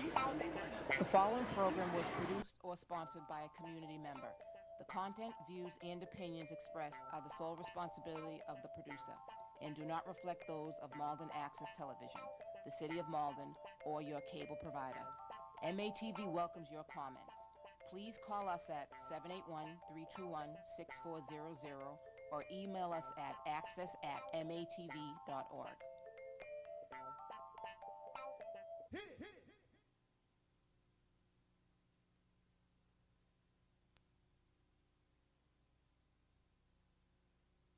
The following program was produced or sponsored by a community member. The content, views, and opinions expressed are the sole responsibility of the producer and do not reflect those of Malden Access Television, the City of Malden, or your cable provider. MATV welcomes your comments. Please call us at 781-321-6400 or email us at access@matv.org.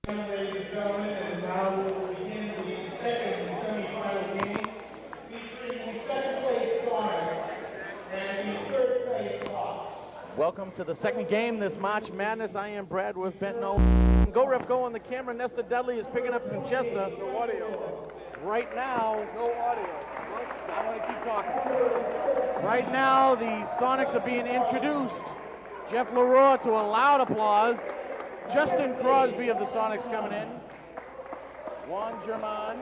Ladies and gentlemen, and now we will begin the second semifinal game featuring the second place Sonics and the third place Hawks. Welcome to the second game this March Madness. I am Brad with Benton. Go Ref Go on the camera. Nestor Dudley is picking up Winchester. No audio. Right now. No audio. I'm going to keep talking. Right now, the Sonics are being introduced. Jeff Leroy to a loud applause. Justin Crosby of the Sonics coming in. Juan German.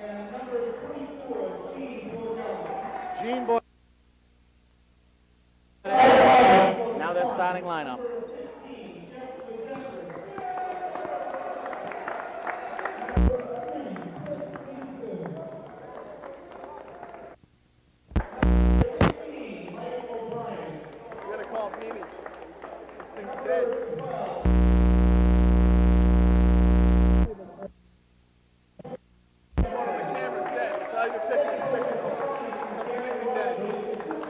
And number 24, Gene Boy. Now their starting lineup. You gotta call Mimi. This thing's dead.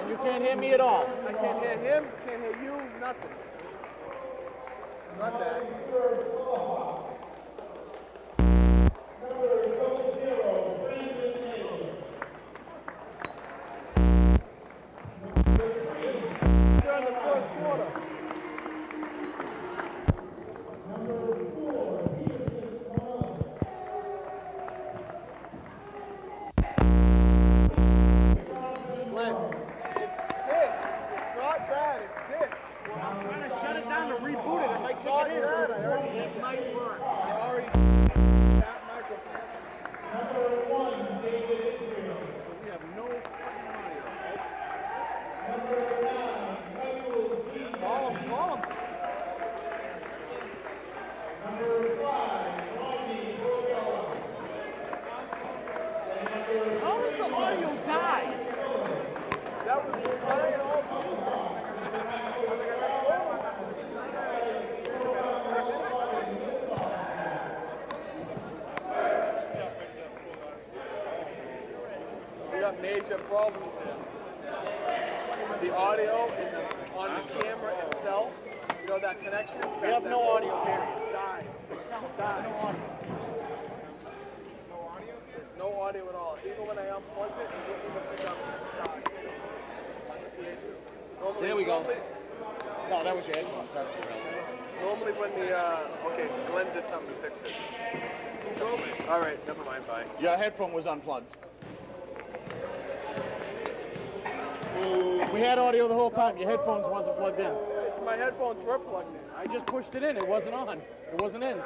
You can't hear me at all. I can't hear him, can't hear you, nothing. Not that. During the first quarter. Glenn, it's not bad, it's this. I'm trying to shut it down to reboot it. It might Not kick it bad, in. I already It might work. I already that microphone. number 1, David Israel. We have no fucking audio. Number 9, Michael G. Call him. Number 5, Rodney Rogella. And number How does the audio die? That was fine all We got major problems here. The audio is on the camera itself. You know that connection? We have no audio, period. Die. No audio at all. Even when I unplug it, it wouldn't even pick up. Normally, There we go. Normally, No, that was your headphones. That's normally when the, okay, Glenn did something to fix it. All right, never mind, bye. Your headphone was unplugged. We had audio the whole time. Your headphones wasn't plugged in. My headphones were plugged in. I just pushed it in. It wasn't on. It wasn't in.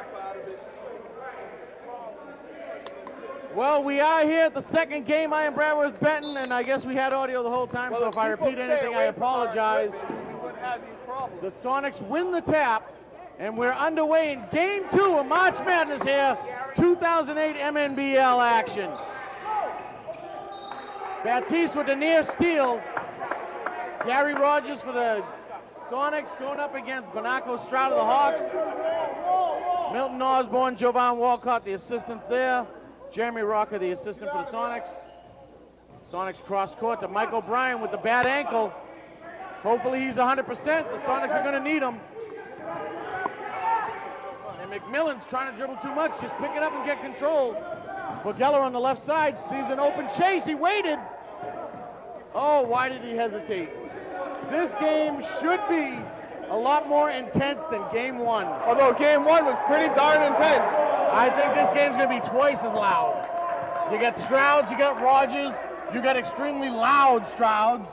Well, we are here at the second game. I am Bradworth Benton, and I guess we had audio the whole time, so if I repeat anything, I apologize. We wouldn't have these problems. The Sonics win the tap, and we're underway in Game 2 of March Madness here, 2008 MNBL action. Baptiste with the near steal. Gary Rogers for the Sonics going up against Bernardo Stroud of the Hawks. Milton Osborne, Jovan Walcott, the assistants there. Jeremy Rocker, the assistant for the Sonics. Sonics cross court to Mike O'Brien with the bad ankle. Hopefully he's 100%. The Sonics are going to need him. And McMillan's trying to dribble too much, just pick it up and get control. Bogeller on the left side sees an open chase. He waited. Oh, why did he hesitate? This game should be a lot more intense than Game 1. Although Game 1 was pretty darn intense. I think this game's going to be twice as loud. You got Strouds, you got Rogers, you got extremely loud Strouds.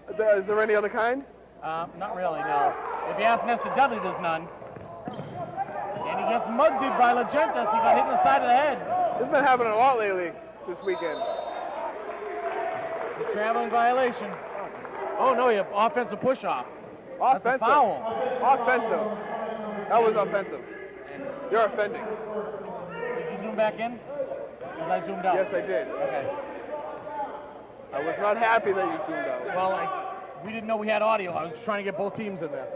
Is there any other kind? Not really, no. If you ask Nestor Dudley, there's none. And he gets mugged by Legentas. He got hit in the side of the head. This has been happening a lot lately this weekend. traveling violation. Oh, no, you have offensive push-off. That's a Offensive. foul. Offensive. That was offensive. You're offending. Did you zoom back in? Because I zoomed out. Yes, I did. Okay. I was not happy that you zoomed out. Well, we didn't know we had audio. I was just trying to get both teams in there.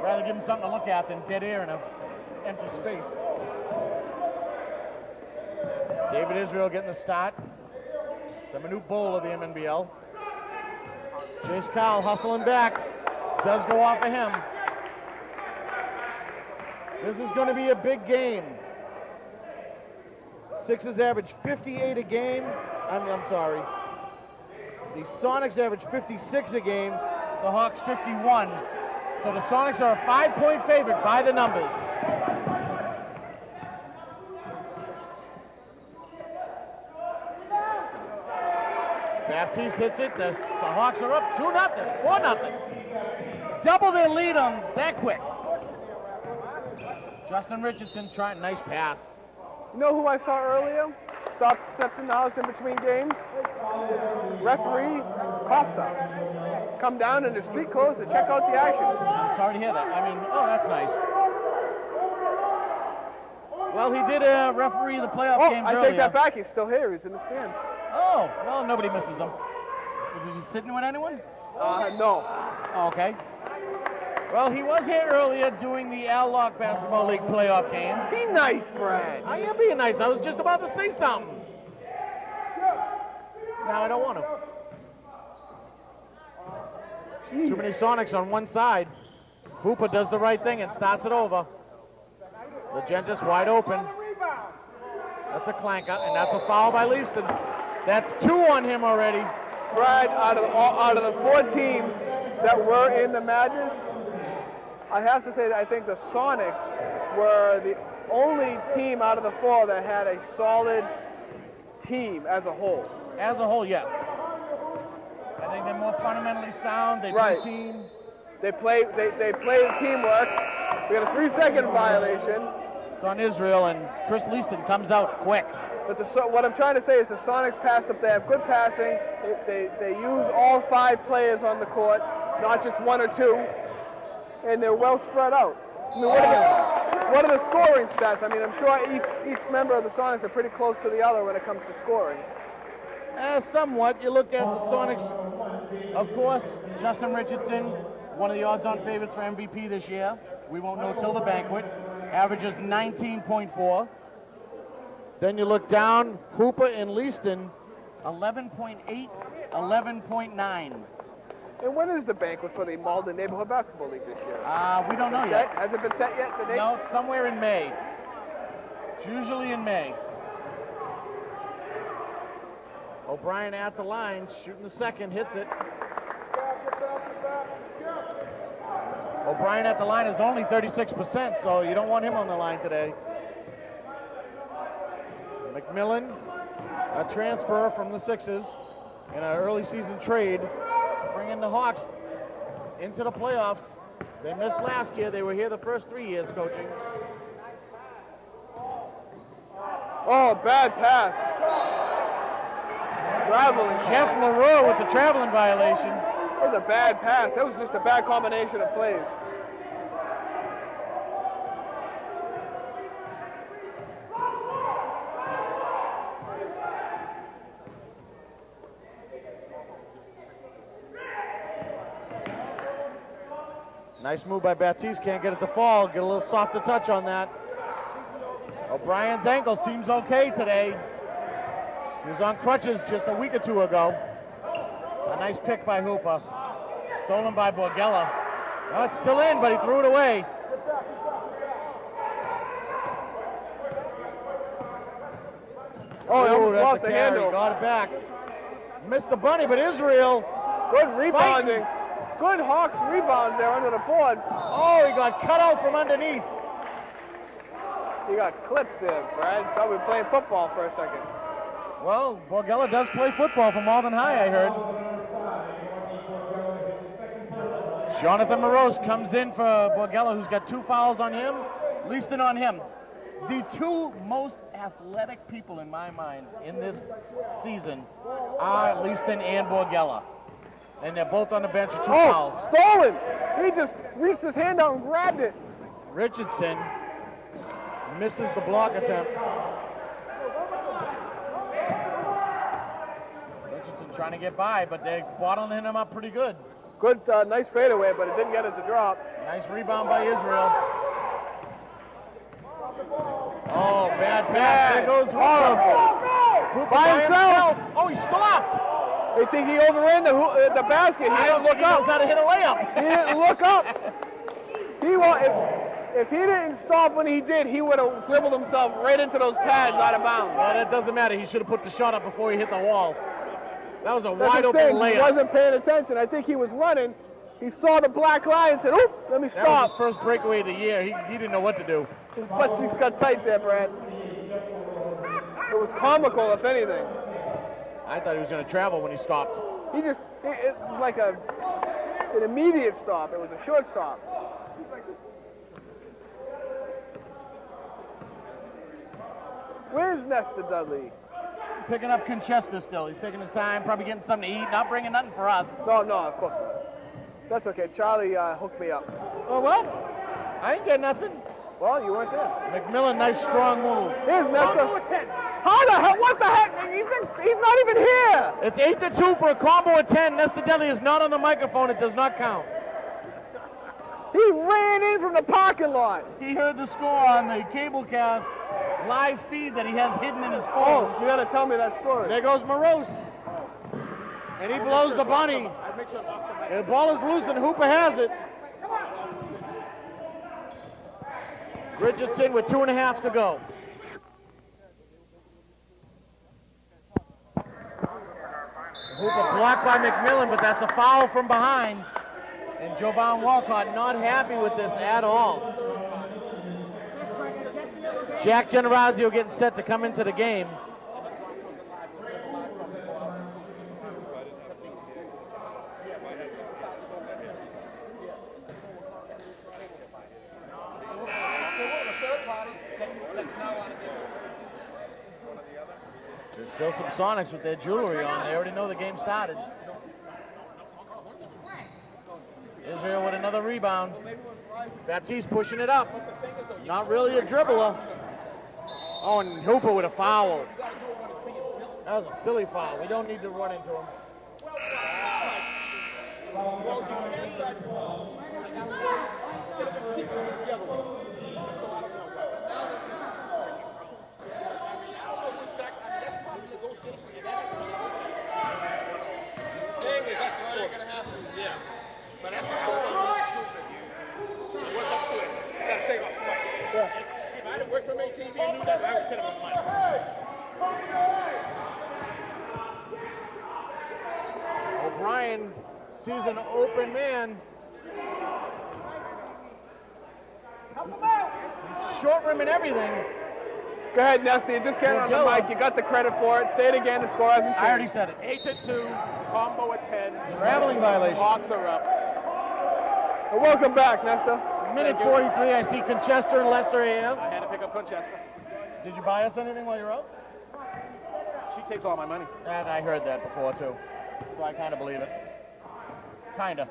Rather give them something to look at than dead air in an empty space. David Israel getting the start. The Manute Bowl of the MNBL. Jace Kyle hustling back. Does go off of him. This is going to be a big game. Sixers average 58 a game. I'm sorry. The Sonics average 56 a game. The Hawks 51. So the Sonics are a 5-point favorite by the numbers. Baptiste hits it. The Hawks are up 2-0, 4-0. Double their lead on that quick. Justin Richardson trying, nice pass. You know who I saw earlier? Stepped in the house in between games? Referee Costa. Come down in the street clothes to check out the action. I'm sorry to hear that. I mean, oh, that's nice. Well, he did referee the playoff games earlier. I take that back. He's still here. He's in the stands. Oh, well, nobody misses him. Was he sitting with anyone? No. Oh, okay. Well, he was here earlier doing the Al Lock Basketball League playoff games. Be nice, Brad. I am being nice. I was just about to say something. Now I don't want to. Too many Sonics on one side. Hooper does the right thing and starts it over. Legentis wide open. That's a clanker, and that's a foul by Leaston. That's 2 on him already. Brad, out of the 4 teams that were in the Madness, I have to say that I think the Sonics were the only team out of the 4 that had a solid team as a whole. As a whole, yes. I think they're more fundamentally sound. They play team. They play teamwork. We got a 3-second violation. It's on Israel, and Chris Leaston comes out quick. But what I'm trying to say is the Sonics passed up. They have good passing. They use all 5 players on the court, not just 1 or 2. And they're well spread out. I mean, what are the scoring stats? I mean, I'm sure each member of the Sonics are pretty close to the other when it comes to scoring. Somewhat. You look at the Sonics, of course, Justin Richardson, one of the odds-on favorites for MVP this year. We won't know till the banquet. Averages 19.4. Then you look down, Hooper and Leaston, 11.8, 11.9. And when is the banquet for the Malden Neighborhood Basketball League this year? We don't know yet. Has it been set yet? The date? No, it's somewhere in May. It's usually in May. O'Brien at the line, shooting the second, hits it. O'Brien at the line is only 36%, so you don't want him on the line today. McMillan, a transfer from the Sixers in an early season trade, bringing the Hawks into the playoffs. They missed last year. They were here the first 3 years coaching. Oh, bad pass. Traveling. Jeff Leroux with the traveling violation. That was a bad pass. That was just a bad combination of plays. Nice move by Baptiste. Can't get it to fall. Get a little softer touch on that. O'Brien's ankle seems okay today. He was on crutches just a week or 2 ago. A nice pick by Hooper. Stolen by Borgella. Oh, it's still in, but he threw it away. Oh, he almost that's lost a the carry. handle. Got it back. Missed the bunny, but Israel. Good rebounding. Fighting. Good Hawks rebound there under the board. Oh, he got cut out from underneath. He got clipped there, Brad. Thought we were playing football for a second. Well, Borgella does play football from Malden High, I heard. Jonathan Morose comes in for Borgella, who's got 2 fouls on him. Leaston on him. The 2 most athletic people in my mind in this season are Leaston and Borgella. And they're both on the bench with 2 fouls. Stolen! He just reached his hand out and grabbed it. Richardson misses the block attempt. Richardson trying to get by, but they're bottling him up pretty good. Good, nice fadeaway, but it didn't get it to drop. Nice rebound by Israel. Oh, bad pass. There goes Hooper. By himself. Oh, he stopped. They think he overran the basket. He didn't look He up. knows how to hit a layup. He didn't look up. If he didn't stop when he did, he would have dribbled himself right into those pads out of bounds. Well, that doesn't matter. He should have put the shot up before he hit the wall. That was a That's wide the open thing. layup. He wasn't paying attention. I think he was running. He saw the black line and said, "Oop, let me That was stop." his first breakaway of the year. He didn't know what to do. His butt cheeks got tight there, Brad. It was comical, if anything. I thought he was going to travel when he stopped. It was like an immediate stop. It was a short stop. Where's Nestor Dudley? Picking up Conchester still. He's taking his time, probably getting something to eat, not bringing nothing for us. No, of course not. That's okay. Charlie hooked me up. Oh, what? I ain't getting nothing. Well, you weren't there. McMillan, nice strong move. Here's Nestor. How the hell? What the heck? He's not even here. It's 8-2 for a combo of 10. Nestor Dudley is not on the microphone. It does not count. He ran in from the parking lot. He heard the score on the cablecast live feed that he has hidden in his phone. Oh, you gotta tell me that story. There goes Morose. And he blows the bunny. The ball is loose and Hooper has it. Richardson with 2.5 to go. Hooper blocked by McMillan, but that's a foul from behind. And Jovan Walcott not happy with this at all. Jack Generazio getting set to come into the game. There's still some Sonics with their jewelry on. They already know the game started. Israel with another rebound. Baptiste pushing it up. Not really a dribbler. Oh, and Hooper with a foul. That was a silly foul. We don't need to run into him. O'Brien sees an open man. He's short rim and everything. Go ahead, Nestor. You just came on the mic. You got the credit for it. Say it again. The score hasn't changed. I already said it. 8-2, combo at 10. Traveling violation. Hawks are up. Well, welcome back, Nestor. Minute 43. I see Conchester and Lester here. I had to pick up Conchester. Did you buy us anything while you're out? She takes all my money. And I heard that before too, so I kind of believe it. Kinda.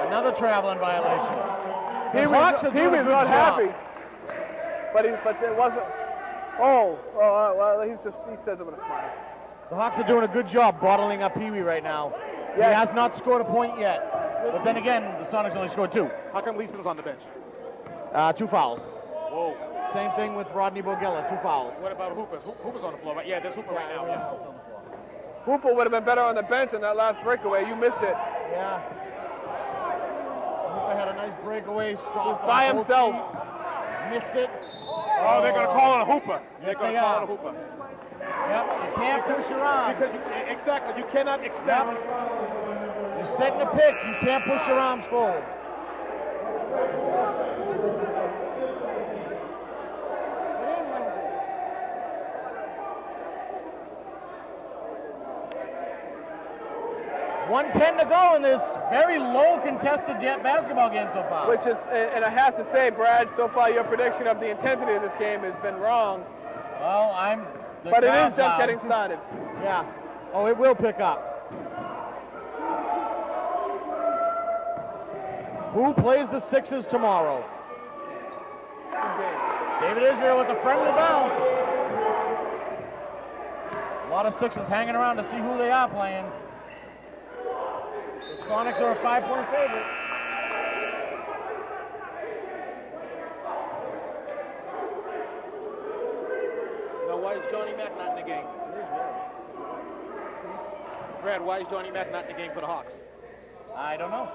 Another traveling violation. He was not happy, but it wasn't. Well, he says it with a smile. The Hawks are doing a good job bottling up Pee Wee right now. Yes. He has not scored a point yet, but then again, the Sonics only scored 2. How come Leaston's on the bench? 2 fouls. Whoa. Same thing with Rodney Borgella, 2 fouls. What about Hooper's? Hooper's on the floor, right? Yeah, there's Hooper right now. Yeah. Hooper would have been better on the bench in that last breakaway. You missed it. Yeah. Hooper had a nice breakaway, stopped By himself. Missed it. Oh, they're going to call it a Hooper. Yes, They're going they to call are. it a Hooper. Yep, you can't push your arm. Because exactly, you cannot extend. You're setting a pick. You can't push your arms forward. 1:10 to go in this very low contested basketball game so far. Which is, and I have to say, Brad, so far your prediction of the intensity of this game has been wrong. Well, But it is just getting started. Yeah. Oh, it will pick up. Who plays the Sixers tomorrow? David Israel with a friendly bounce. A lot of Sixers hanging around to see who they are playing. The Sonics are a 5-point favorite. Now, why is Johnny Mack not in the game? Brad, why is Johnny Mack not in the game for the Hawks? I don't know.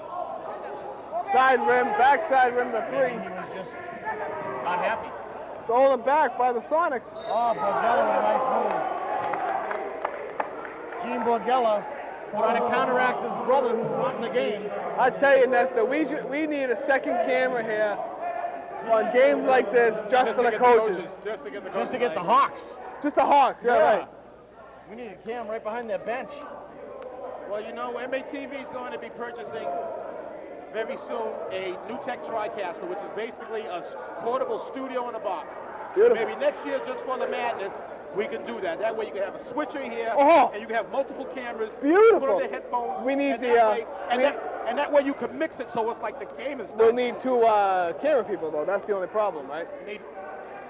Side rim, backside rim to Maybe three. he was just not happy. Stolen back by the Sonics. Oh, Borgella with a nice move. Gene Borgella trying to counteract his brother who's not in the game. I tell you, Nestor, we need a second camera here on games like this just for the coaches. Just to get the Just to get the Hawks. Just the Hawks, yeah, right. We need a cam right behind their bench. Well, you know, MATV is going to be purchasing very soon a new tech TriCaster, which is basically a portable studio in a box. Beautiful. Maybe next year, just for the madness, we can do that. That way you can have a switcher here, Oh. and you can have multiple cameras. Beautiful. Put on the headphones. We need and the, that way, and that way you can mix it so it's like the game is done. We'll need two camera people, though. That's the only problem, right?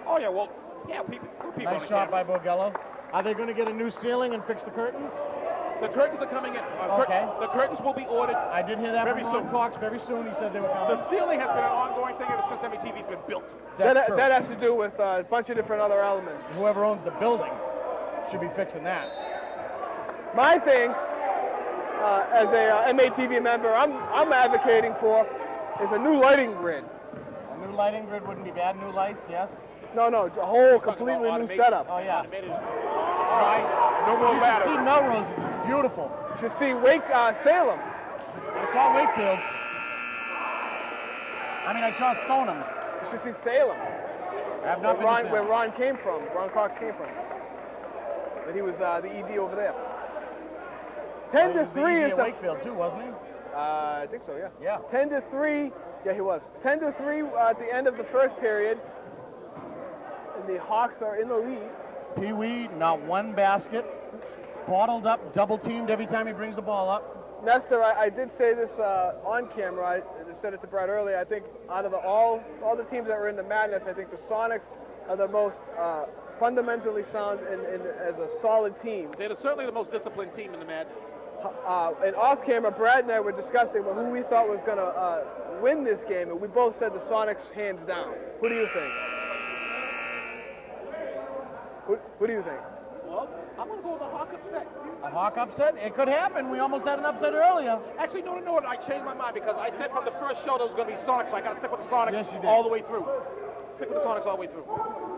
Oh, yeah, well, yeah, people on Nice the shot camera. by Borgella. Are they going to get a new ceiling and fix the curtains? The curtains are coming in. Okay. The curtains will be ordered. I did hear that Very from Ron soon. Cox very soon. He said they were coming. The ceiling has been an ongoing thing ever since MATV's been built. That's true. That has to do with a bunch of different other elements. Whoever owns the building should be fixing that. My thing, as a MATV member, I'm advocating for is a new lighting grid. A new lighting grid wouldn't be bad. New lights, yes. No, a whole completely new setup. Oh, yeah. Automated. No more ladders. See Melrose, it's beautiful. Should see Salem. I saw Wakefield. I saw Stonehams. You should see Salem. I have not been to Salem. Where Ron came from. Ron Cox came from. But he was the ED over there. 10 to 3 is at the. Wakefield too, wasn't he? I think so, yeah. Yeah. 10 to 3. Yeah, he was. 10 to 3 at the end of the first period. And the Hawks are in the lead. Pee Wee, not one basket. Bottled up, double teamed every time he brings the ball up. Nestor, I did say this on camera. I said it to Brad earlier. I think out of all the teams that were in the madness, I think the Sonics are the most fundamentally sound and as a solid team. They're certainly the most disciplined team in the madness. And off camera, Brad and I were discussing who we thought was going to win this game, and we both said the Sonics hands down. Who do you think? Who do you think? Well, I'm going to go with a Hawk upset. A Hawk upset? It could happen. We almost had an upset earlier. Actually, no, I changed my mind because I said from the first show there was going to be Sonics, so I got to stick with the Sonics Yes, you did. all the way through. Stick with the Sonics all the way through.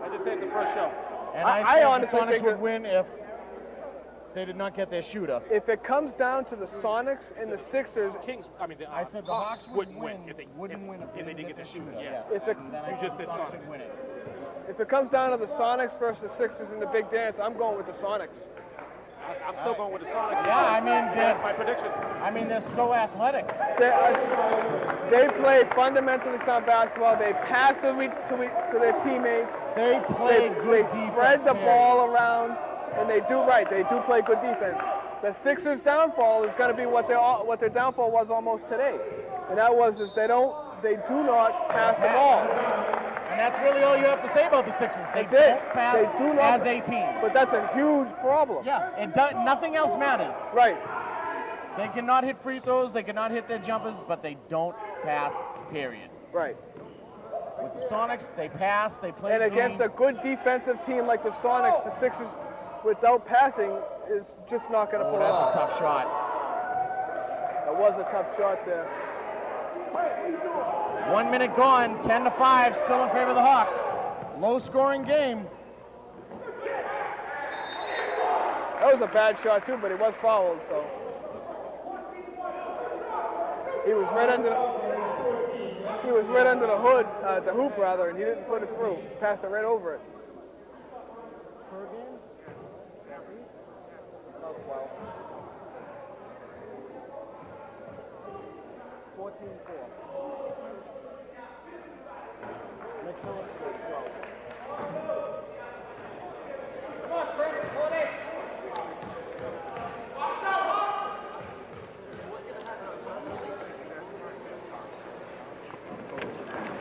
I just said the first show. And I I said honestly the Sonics think would that- win if they did not get their shooter. If it comes down to the Sonics and the Sixers, I said the Hawks wouldn't win if they didn't get the shooter. Yeah. if it, Then I You just think said the Sonics. would win it. if it comes down to the Sonics versus the Sixers in the big dance, I'm going with the Sonics. I'm still going with the Sonics. Yeah, That's my prediction. they're so athletic. They play fundamentally sound basketball. They pass to their teammates. They play They good defense. spread the man. ball around, and they do right. They do play good defense. The Sixers' downfall is going to be what their downfall was almost today, and that was they do not pass the ball. And that's really all you have to say about the Sixers. They That's it. don't pass They do not- as a team. But that's a huge problem. Yeah, nothing else matters. Right. They cannot hit free throws, they cannot hit their jumpers, but they don't pass, period. Right. With the Sonics, they pass, they play And against game. a good defensive team like the Sonics, the Sixers, without passing, is just not going to pull it That's off. a tough shot. That was a tough shot there. 1 minute gone, 10 to 5, still in favor of the Hawks. Low scoring game. That was a bad shot too, but he was fouled, so he was right under the hood, the hoop rather, and he didn't put it through. He passed it right over it. Per game?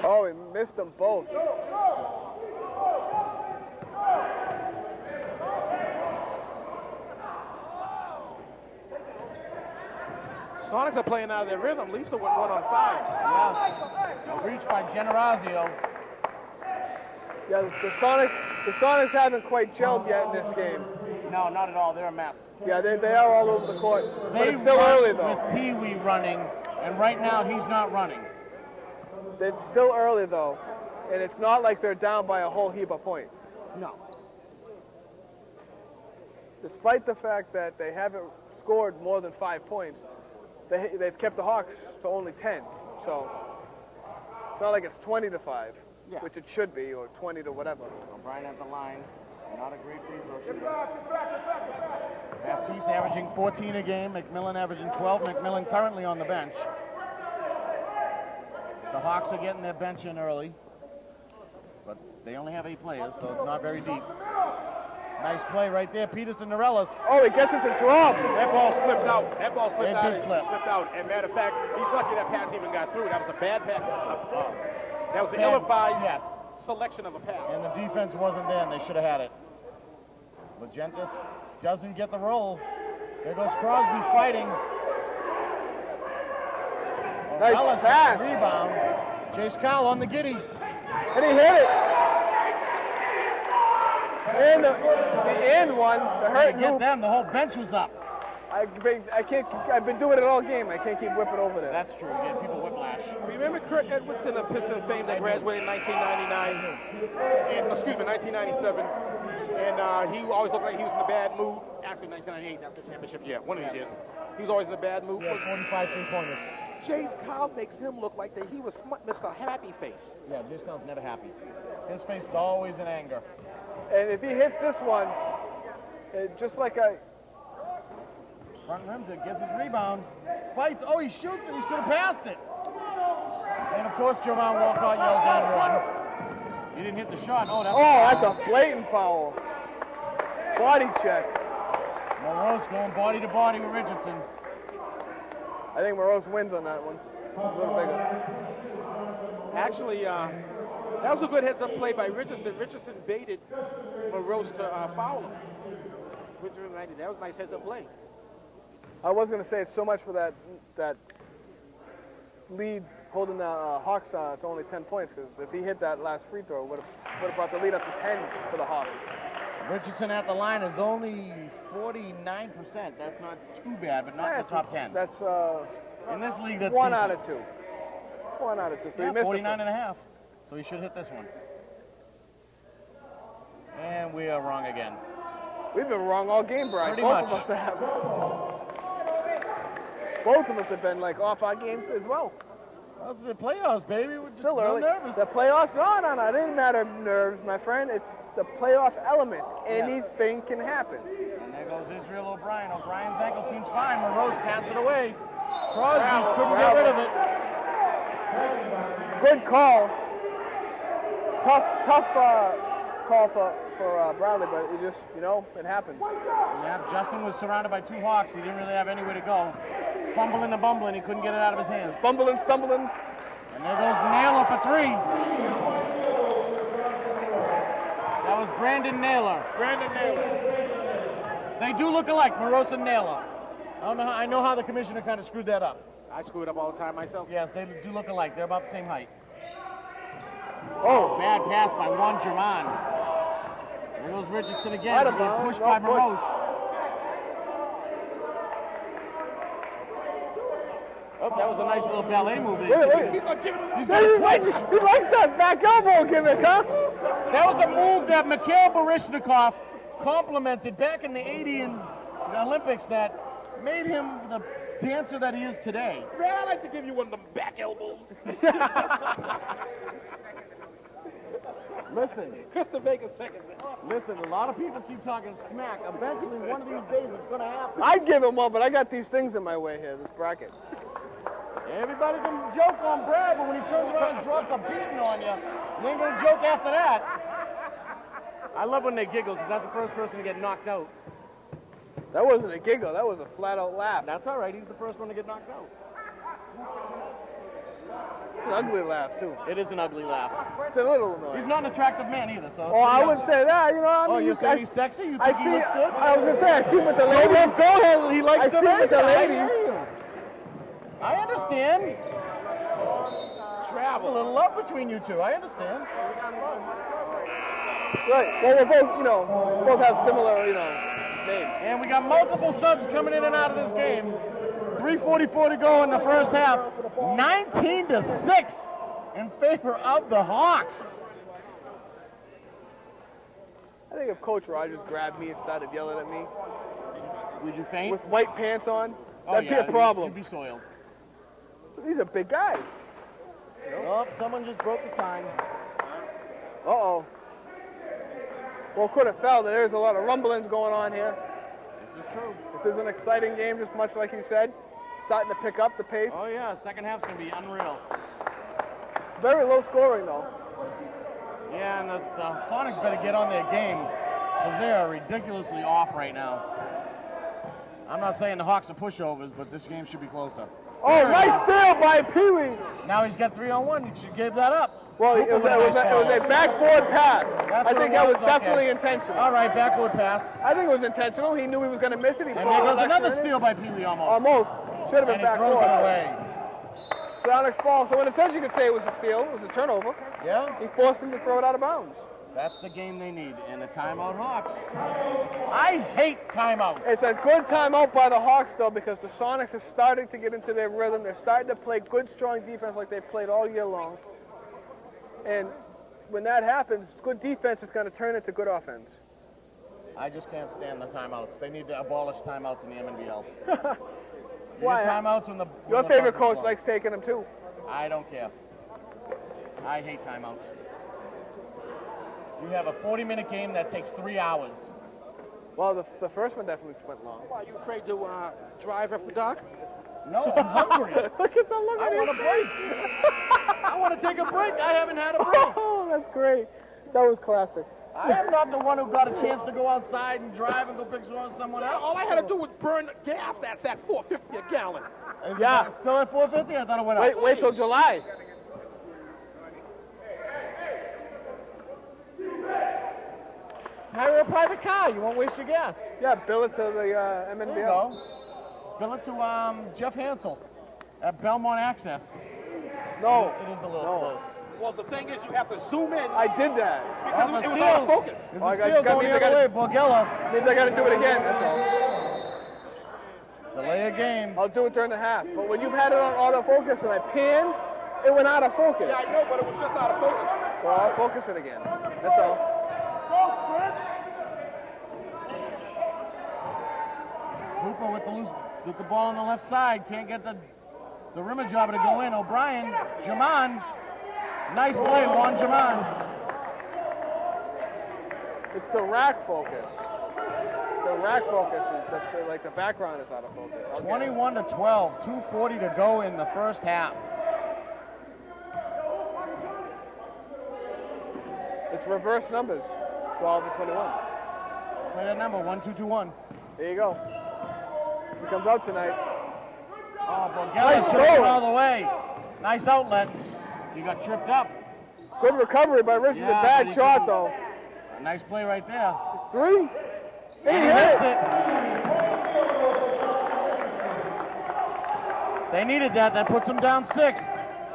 Oh, he missed them both. Sonics are playing out of their rhythm. Lisa went 1 on 5. Yeah. A reach by Generazio. Yeah, the Sonics haven't quite gelled yet in this game. No, not at all. They're a mess. Yeah, they are all over the court. But They it's still run early, though. with Pee Wee running, and right now he's not running. It's still early, though. And it's not like they're down by a whole heap of points. No. Despite the fact that they haven't scored more than 5 points, they've kept the Hawks to only 10. So it's not like it's 20 to 5, Yeah. which it should be, or 20 to whatever. O'Brien at the line. Not a great free throw shooter. Baptiste averaging 14 a game. McMillan averaging 12. McMillan currently on the bench. The Hawks are getting their bench in early, but they only have 8 players, so it's not very deep. Nice play right there, Peterson Norellis. Oh, he gets it to drop. That ball slipped out. That ball slipped It out. did slip. Slipped out. And matter of fact, he's lucky that pass even got through. That was a bad pass. That was an Bad, ill-advised yes. selection of a pass. And the defense wasn't there, and they should have had it. Magentis doesn't get the roll. There goes Crosby fighting. Nice Norellis pass. rebound. Chase Kyle on the giddy. And he hit it. And the end one, the hurt Get move. them. The whole bench was up. I've been doing it all game. I can't keep whipping over there. That's true. Get people whiplash. Remember Kurt Edwardson, a Piston of fame that graduated in 1999? And, excuse me, 1997. And he always looked like he was in a bad mood. Actually, 1998, that's the championship year. One of these years. He was always in a bad mood. Yeah, 45 3-pointers. Jace Kyle makes him look like that he was Mr. Happy Face. Yeah, Chase Kyle's never happy. His face is always in anger. And if he hits this one, just like a... Front rim to gets his rebound. Fights. Oh, he shoots it. He should have passed it. And of course, Jovan Walcott yells and run. He didn't hit the shot. Oh, that's a blatant foul. Body check. Morose going body to body with Richardson. I think Morose wins on that one. A little bigger. Actually, that was a good heads-up play by Richardson. Richardson baited Morose to foul him. That was a nice heads-up play. I was going to say it's so much for that lead holding the Hawks to only 10 points, because if he hit that last free throw, would have brought the lead up to 10 for the Hawks. Richardson at the line is only 49%. That's not too bad, but not in the top 10. That's in this league, that's 1 decent. out of 2. 1 out of 2. So Yeah, he missed 49 and a half. So he should hit this one. And we are wrong again. We've been wrong all game, Brian. Pretty Both much. of us have. Both of us have been like off our games as well. That's the playoffs, baby. We're just Still a little early. nervous. The playoffs? No. It didn't matter nerves, my friend. It's the playoff element. Anything can happen. And there goes Israel O'Brien. O'Brien's ankle seems fine. Morose passed it away. Crosby couldn't get rid of it. Good call. Tough call for Bradley, but it just, it happened. Yeah, Justin was surrounded by 2 Hawks. He didn't really have anywhere to go. Fumbling and bumbling. He couldn't get it out of his hands. Fumbling, stumbling. And there goes Naylor for 3. That was Brandon Naylor. They do look alike, Morose and Naylor. I know how the commissioner kind of screwed that up. I screw it up all the time myself. Yes, they do look alike. They're about the same height. Oh, Bad pass by Juan German. There goes Richardson again. Out of Being bounds. pushed No by push. Morose. Oh, that was a nice little ballet move. Look. He's got a twitch. He likes that back elbow gimmick, huh? That was a move that Mikhail Baryshnikov complimented back in the 80 Olympics that made him the dancer that he is today. Man, I like to give you one of them back elbows. Listen, Just to make a second. listen, a lot of people keep talking smack. Eventually, one of these days, it's going to happen. I'd give him one, but I got these things in my way here, this bracket. Everybody can joke on Brad, but when he turns around and drops a beating on you, you ain't gonna joke after that. I love when they giggle, because that's the first person to get knocked out. That wasn't a giggle. That was a flat-out laugh. That's all right. He's the first one to get knocked out. It's an ugly laugh, too. It is an ugly laugh. It's a little annoying. He's not an attractive man either, so. Oh, I wouldn't say that. You know, I mean, you're saying he's sexy? You think he looks good? I was gonna say, I see him with the ladies. Go ahead. He likes I see him with the ladies. I understand. Travel. A little love between you two. I understand. Right. Well, we're both, you know, both have similar, you know, names. And we got multiple subs coming in and out of this game. 3:44 to go in the first half. 19-6 in favor of the Hawks. I think if Coach Rogers grabbed me and started yelling at me Would you faint? with white pants on, Oh, that'd yeah, be a problem. You'd be soiled. These are big guys. Oh, someone just broke the sign. Uh-oh. Well, could have fell. There's a lot of rumblings going on here. This is true. This is an exciting game, just much like you said. Starting to pick up the pace. Oh, yeah, second half's going to be unreal. Very low scoring, though. Yeah, and the Sonics better get on their game, because they are ridiculously off right now. I'm not saying the Hawks are pushovers, but this game should be closer. Oh, nice steal by Pee-wee. Now he's got 3-on-1. He should give that up. Well, it was a backboard pass. That's I what think it that was was? definitely Okay. intentional. All right, backward pass. I think it was intentional. He knew he was going to miss it. He And there followed goes another extra steal by Pee-wee almost. Almost. Should have And been he throws backboard. it away. Sonics ball. So in a sense, you could say it was a steal. It was a turnover. Yeah, He forced him to throw it out of bounds. that's the game they need. And a timeout Hawks. I hate timeouts. It's a good timeout by the Hawks, though, because the Sonics are starting to get into their rhythm. They're starting to play good, strong defense like they've played all year long. And when that happens, good defense is going to turn into good offense. I just can't stand the timeouts. They need to abolish timeouts in the MNBL. Why? Timeouts when the Your when the favorite buzzer coach blows. likes taking them, too. I don't care. I hate timeouts. You have a 40-minute game that takes 3 hours. Well, the first one definitely went long. Why, are you afraid to drive after dark? No, I'm hungry. Look at that look I at want a break. I want to take a break. I haven't had a break. Oh, that's great. That was classic. I am not the one who got a chance to go outside and drive and go pick someone else. All I had to do was burn gas that's at $4.50 a gallon. Is Yeah. it still at 450? I thought it went up. Wait till July. Hire a private car. You won't waste your gas. Yeah, bill it to the There MNBL. you go. Bill it to Jeff Hansel at Belmont Access. No. It is a little No. close. Well, the thing is, you have to zoom in I did that. because Oh, it was the out of steal. focus. There's Oh, I a got- steal got going me- the I other way. got- Borgella. Means I got to do it again, that's all. Delay a game. I'll do it during the half. But when you've had it on autofocus and I panned, it went out of focus. Yeah, I know, but it was just out of focus. Well, I'll focus it again. That's all. Hooper with the ball on the left side. Can't get the rimmer jobber to go in. O'Brien. Jaman. Nice play, Juan Jaman. It's the rack focus. The rack focus is that's like the background is out of focus. I'll get it. 21-12. 2:40 to go in the first half. It's reverse numbers. 12 and 21. Play that number, 1-2-2-1. There you go. He comes out tonight. Oh, Borgella Nice should have goal. all the way. Nice outlet. He got tripped up. Good recovery by Richards. Yeah, A bad but he shot, couldn't- though. Nice play right there. 3. And He he hit hits it. it. They needed that. That puts them down 6.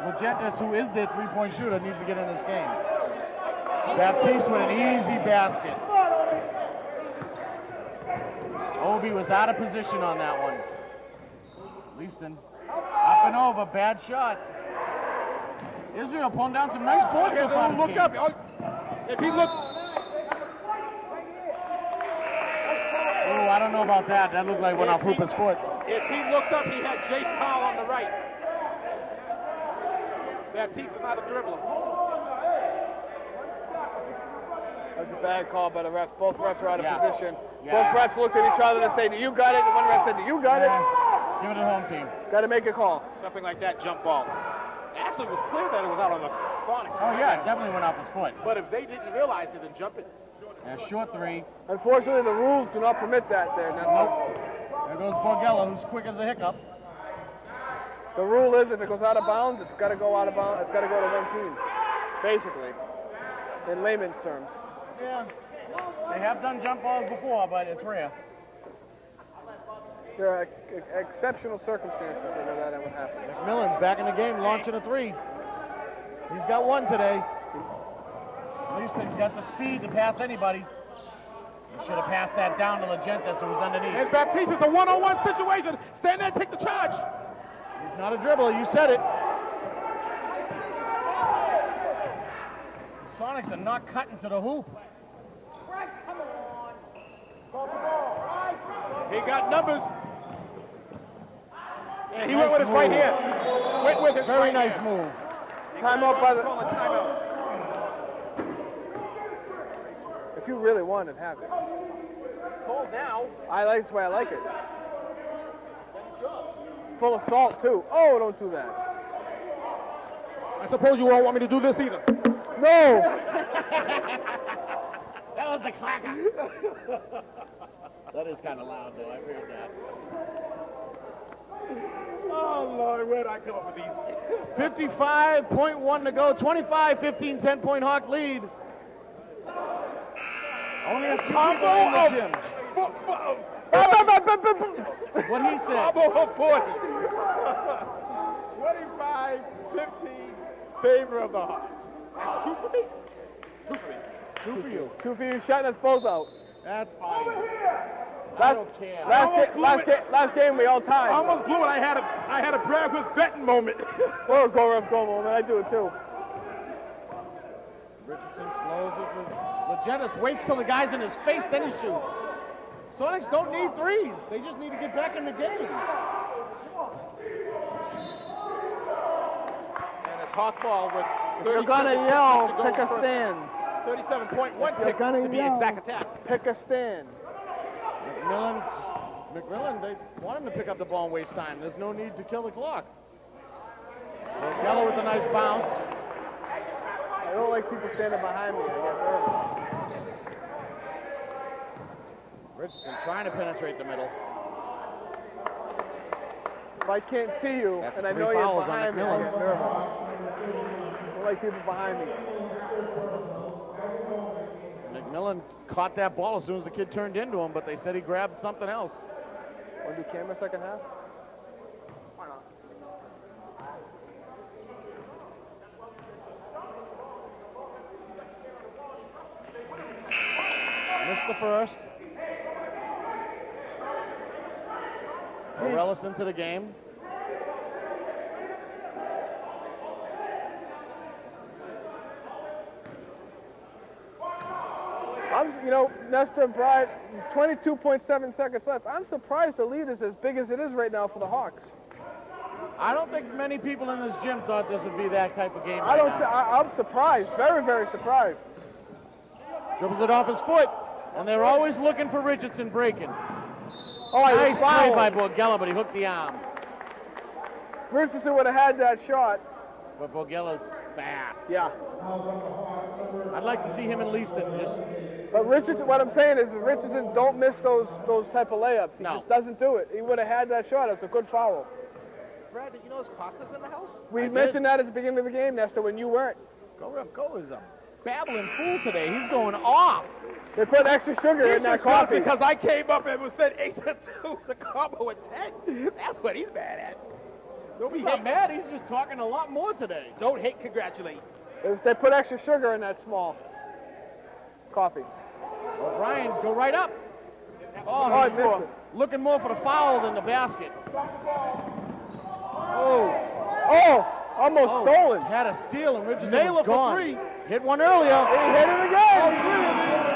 Magentis, who is their three-point shooter, needs to get in this game. Baptiste with an easy basket. Obi was out of position on that one. Leaston up and over, bad shot. Israel pulling down some nice points so far this Look game. up. If he looked, Oh, I don't know about that. That looked like it went off Hooper's foot. if he looked up, he had Jace Powell on the right. Baptiste is not a dribbler. That was a bad call by the refs. Both refs are out of Yeah. position. Yeah. Both refs looked at each other and said, "Do you got it?" And one ref said, "Do you got it?" Give it to the home team. Got to make a call. Something like that jump ball. Actually, it was clear that it was out on the Sonics. Oh, yeah, it definitely went off his foot. But if they didn't realize it, then jump it. Yeah, short three. Unfortunately, the rules do not permit that there, Nestor. There goes Borgella, who's quick as a hiccup. The rule is if it goes out of bounds, it's got to go out of bounds. It's got to go to one team, basically, in layman's terms. Yeah. They have done jump balls before, but it's rare. There are exceptional circumstances where that would happen. McMillan's back in the game, launching a three. He's got one today. At least he's got the speed to pass anybody. He should have passed that down to Legentis, who was underneath. There's Baptiste. It's a one-on-one situation. Stand there and take the charge. He's not a dribbler. You said it. The Sonics are not cutting to the hoop. He got numbers. And he went with his right hand. Went with his Very right nice hand. move. Timeout by the. Timeout. If you really want it, have it. Call now. I like that's the way I like it. Full of salt too. Oh, don't do that. I suppose you won't want me to do this either. No. That was the clacker. That is kind of loud, though. I've heard that. Oh, Lord, where did I come up with these? 55.1 to go. 25-15, 10-point Hawk lead. Only a few people in the gym. What he said. Combo of 40. 25-15, favor of the Hawks. That's two for me. Two for me. Two for you. Two for you, shutting us both out. That's fine. I don't care. Last game we all I tied. almost blew it. I had a Brad with betting moment. Or go ref go moment. I do it too. Richardson slows it for Legentis. Waits till the guy's in his face, then he shoots. Sonics don't need threes. They just need to get back in the game. And it's Hawk ball with You're gonna yell, pick a stand. 37.1 tick to be exact attack. Pick a stand. McMillan, they want him to pick up the ball and waste time. There's no need to kill the clock. Yellow with a nice bounce. I don't like people standing behind me. I get nervous. Richardson trying to penetrate the middle. If I can't see you That's and I three know you're fouls on behind me, I McMillan. get nervous. I don't like people behind me. McMillan caught that ball as soon as the kid turned into him, but they said he grabbed something else. Want to do camera second half? Missed the first. Morellis into the game. Nestor Bryant, 22.7 seconds left. I'm surprised the lead is as big as it is right now for the Hawks. I don't think many people in this gym thought this would be that type of game. I'm surprised, very, very surprised. Dribbles it off his foot, and they're always looking for Richardson breaking. Oh, Nice play by Borgella, but he hooked the arm. Richardson would have had that shot. But Borgella's fast. Yeah. I'd like to see him in Leaston. Just But Richardson, what I'm saying is Richardson don't miss those type of layups. He just doesn't do it. He would have had that shot. It's a good foul. Brad, did you know Costa's in the house? We mentioned that at the beginning of the game, Nestor, when you weren't. Go Ref Go is a babbling fool today. He's going off. They put extra sugar in that coffee. Because I came up and was said 8-2, the combo at 10. That's what he's mad at. Don't be He's not mad. He's just talking a lot more today. Don't hate, congratulate. They put extra sugar in that small coffee. O'Brien, go right up. Oh, I missed it. Looking more for the foul than the basket. Almost stolen. Had a steal and Richardson Nail was it for gone. three. Hit one earlier. He hit it again.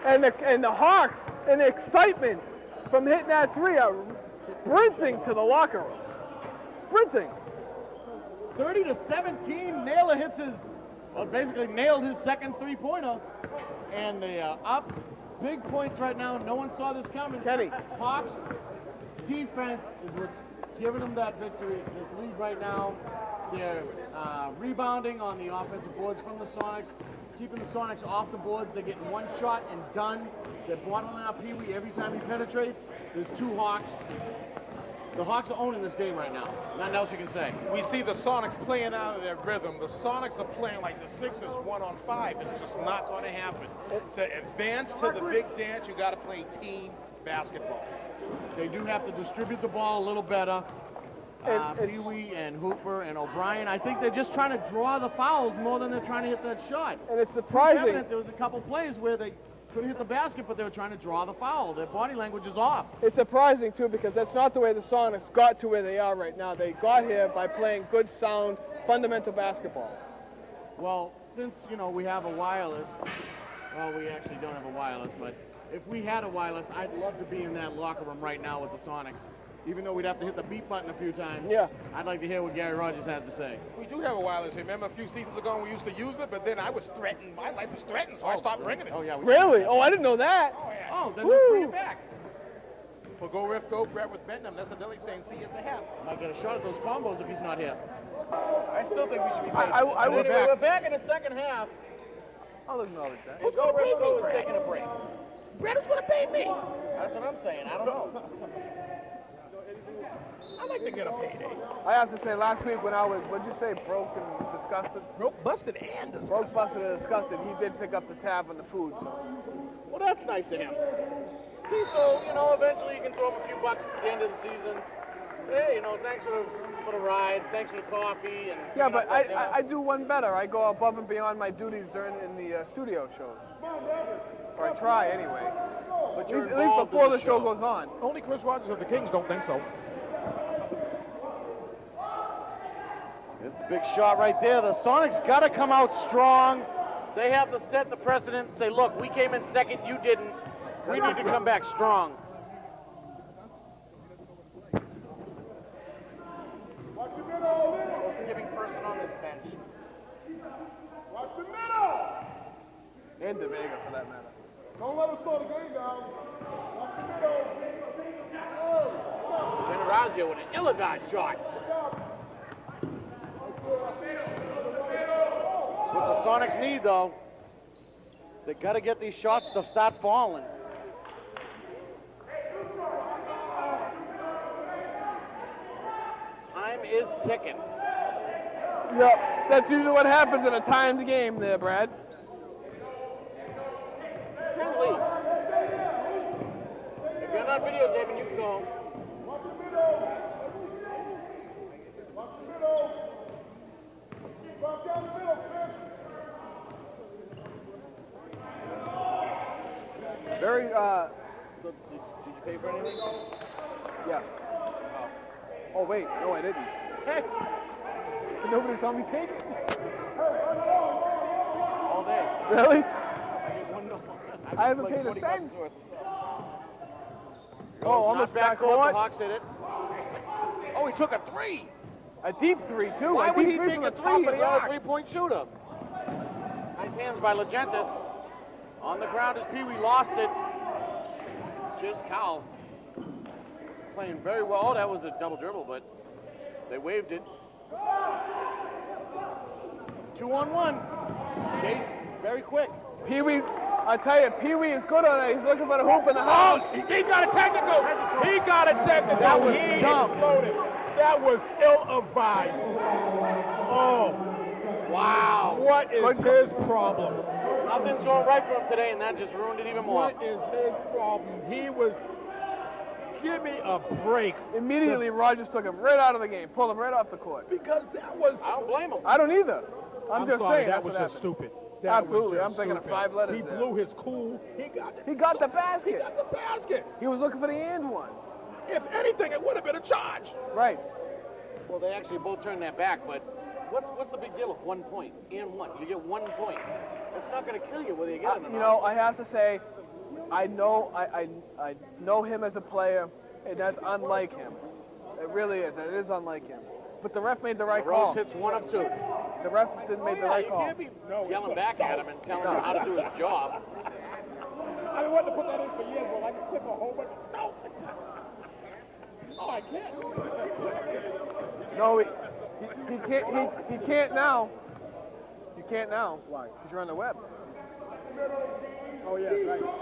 And the Hawks, in excitement from hitting that three, are sprinting to the locker room. Sprinting. 30-17. Naylor hits basically nailed his second three-pointer. And the up big points right now. No one saw this coming. Kenny. Hawks defense is what's giving them that victory, this lead right now. They're rebounding on the offensive boards from the Sonics, keeping the Sonics off the boards. They're getting one shot and done. They're bottling out Pee Wee every time he penetrates. There's two Hawks. The Hawks are owning this game right now. Nothing else you can say. We see the Sonics playing out of their rhythm. The Sonics are playing like the Sixers 1-on-5, and it's just not going to happen. To advance to the big dance, you got to play team basketball. They do have to distribute the ball a little better. Pee Wee and Hooper and O'Brien, I think they're just trying to draw the fouls more than they're trying to hit that shot. And it's surprising. Evident, there was a couple plays where they couldn't hit the basket, but they were trying to draw the foul. Their body language is off. It's surprising, too, because that's not the way the Sonics got to where they are right now. They got here by playing good, sound, fundamental basketball. Well, since, we have a wireless, well, we actually don't have a wireless, but if we had a wireless, I'd love to be in that locker room right now with the Sonics. Even though we'd have to hit the beat button a few times, yeah, I'd like to hear what Gary Rogers had to say. We do have a wireless. Remember a few seasons ago we used to use it, but then I was threatened. My life was threatened, so I stopped bringing it. Oh, yeah. Really? Oh, I didn't know that. Oh, yeah. Oh, then let's bring it back. For Go Riff, Go Brett with Bentham. That's what Dilly's saying. See if they have. Might get a shot at those combos if he's not here. I still think we should be patient. We're back in the second half. I'll acknowledge that. Who's Go Riff, Go is taking a break. Brett is going to pay me. That's what I'm saying. I don't know. I'd like to get a payday. I have to say, last week when I was, what'd you say, broke and disgusted? Broke, busted, and disgusted. Broke, busted, and disgusted. He did pick up the tab on the food. So. Well, that's nice of him. See, so, eventually you can throw him a few bucks at the end of the season. Hey, thanks for the ride, thanks for the coffee. And yeah, but I do one better. I go above and beyond my duties in the studio shows. Or I try, anyway. But at least before the show goes on. Only Chris Rogers of the Kings don't think so. It's a big shot right there. The Sonics got to come out strong. They have to set the precedent and say, look, we came in second, you didn't. We need to come back strong. Most forgiving person on this bench. Watch the middle! And De Vega, for that matter. Don't let us slow the game down. Watch the middle. Generazio with an ill-advised shot. That's what the Sonics need, though. They got to get these shots to start falling. Time is ticking. Yep, that's usually what happens in a timed game there, Brad. Really? If you're not videotaping, you can go home. Watch the middle. Watch the middle. Drop down the middle, Chris. Very, So, did you pay for anything? yeah. Oh, wait, no, I didn't. Hey, Nobody saw me take it. all day. Really? $1. I haven't paid a cent. Oh, almost back backcourt. court. The Hawks hit it. Oh, he took a three. A deep three, too. Why a would deep he three take from a the three? top He's of the not arc. A three-point shooter. Nice hands by Legentis. On the ground as Pee Wee lost it. Just Cowell playing very well. Oh, that was a double dribble, but they waved it. 2-on-1. Chase, very quick. Pee Wee, I tell you, Pee Wee is good on it. He's looking for the hoop in the house. He got a technical. He got a technical. That was he dumb. exploded. That was ill-advised. Oh, Wow. what is his problem? Nothing's going right for him today, and that just ruined it even more. What is his problem? He was. Give me a break. Immediately, Rogers took him right out of the game, pulled him right off the court. Because that was. I don't blame him. I don't either. I'm just sorry, saying that that's was what just happened. stupid. That Absolutely, was I'm just thinking of stupid. 5 letters He there. blew his cool. He got the basket. He got the basket. He was looking for the and one. If anything, it would have been a charge. Right. Well, they actually both turned that back, but what's the big deal of 1 point? And what? You get 1 point. It's not going to kill you whether you get it or You not. know, I have to say, I know him as a player, and that's unlike him. It really is. It is unlike him. But the ref made the right call. Rose hits 1 of 2. The ref didn't make the right You call. can't be yelling back at him and telling him how to do his job. I mean, wanted to put that in for years, well, I can clip a whole bunch of no. Oh, I can't. No, he can't. He can't now. You can't now. Why? Because you're on the web. Oh, yeah, right. Because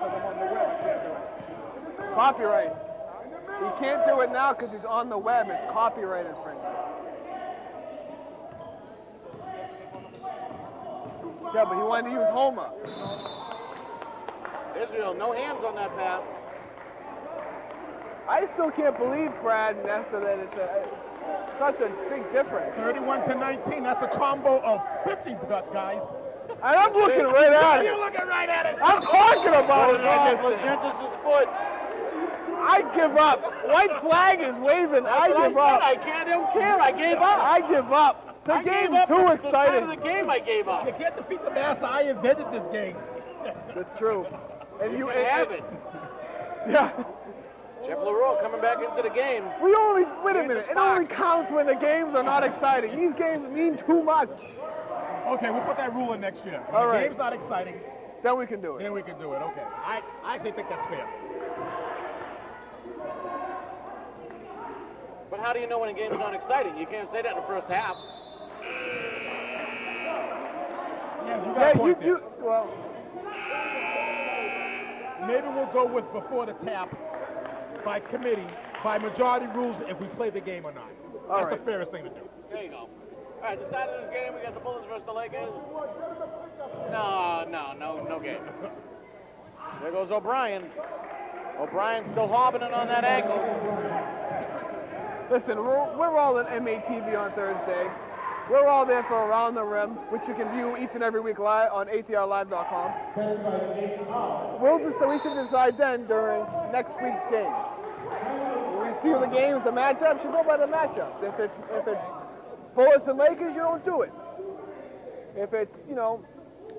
I'm on the web, I can't do it. Copyright. He can't do it now because he's on the web. It's copyright infringement. Yeah, but he wanted to use Homa. Israel, no hands on that pass. I still can't believe, Brad and Esther, that it's such a big difference. 31-19, that's a combo of 50 guys. And I'm looking right at it. You're looking right at it. I'm talking about it. Legentis' foot. I give up. White flag is waving. I give up. I don't care. I gave up. I give up. The game's too exciting. The game I gave up. You can't defeat the master. I invented this game. That's true. And You have it. Yeah. Jeff Leroy coming back into the game. We only, wait a minute, it only counts when the games are not exciting. These games mean too much. Okay, we'll put that rule in next year. When All the right. game's not exciting, Then we can do it. then we can do it. Okay. I actually think that's fair. But how do you know when a game's not exciting? You can't say that in the first half. Yes, you got a point there. Well, Maybe we'll go with before the tap by committee, by majority rules, if we play the game or not. All That's right. the fairest thing to do. There you go. All right, the start of this game, we got the Bullets versus the Lakers. No game. There goes O'Brien. O'Brien's still hobbling on that ankle. listen, we're all at MATV on Thursday. We're all there for Around the Rim, which you can view each and every week live on atrlive.com. We should decide then during next week's game. When we see the games, the matchups, you go by the matchups. If it's Bullets and Lakers, you don't do it. If it's,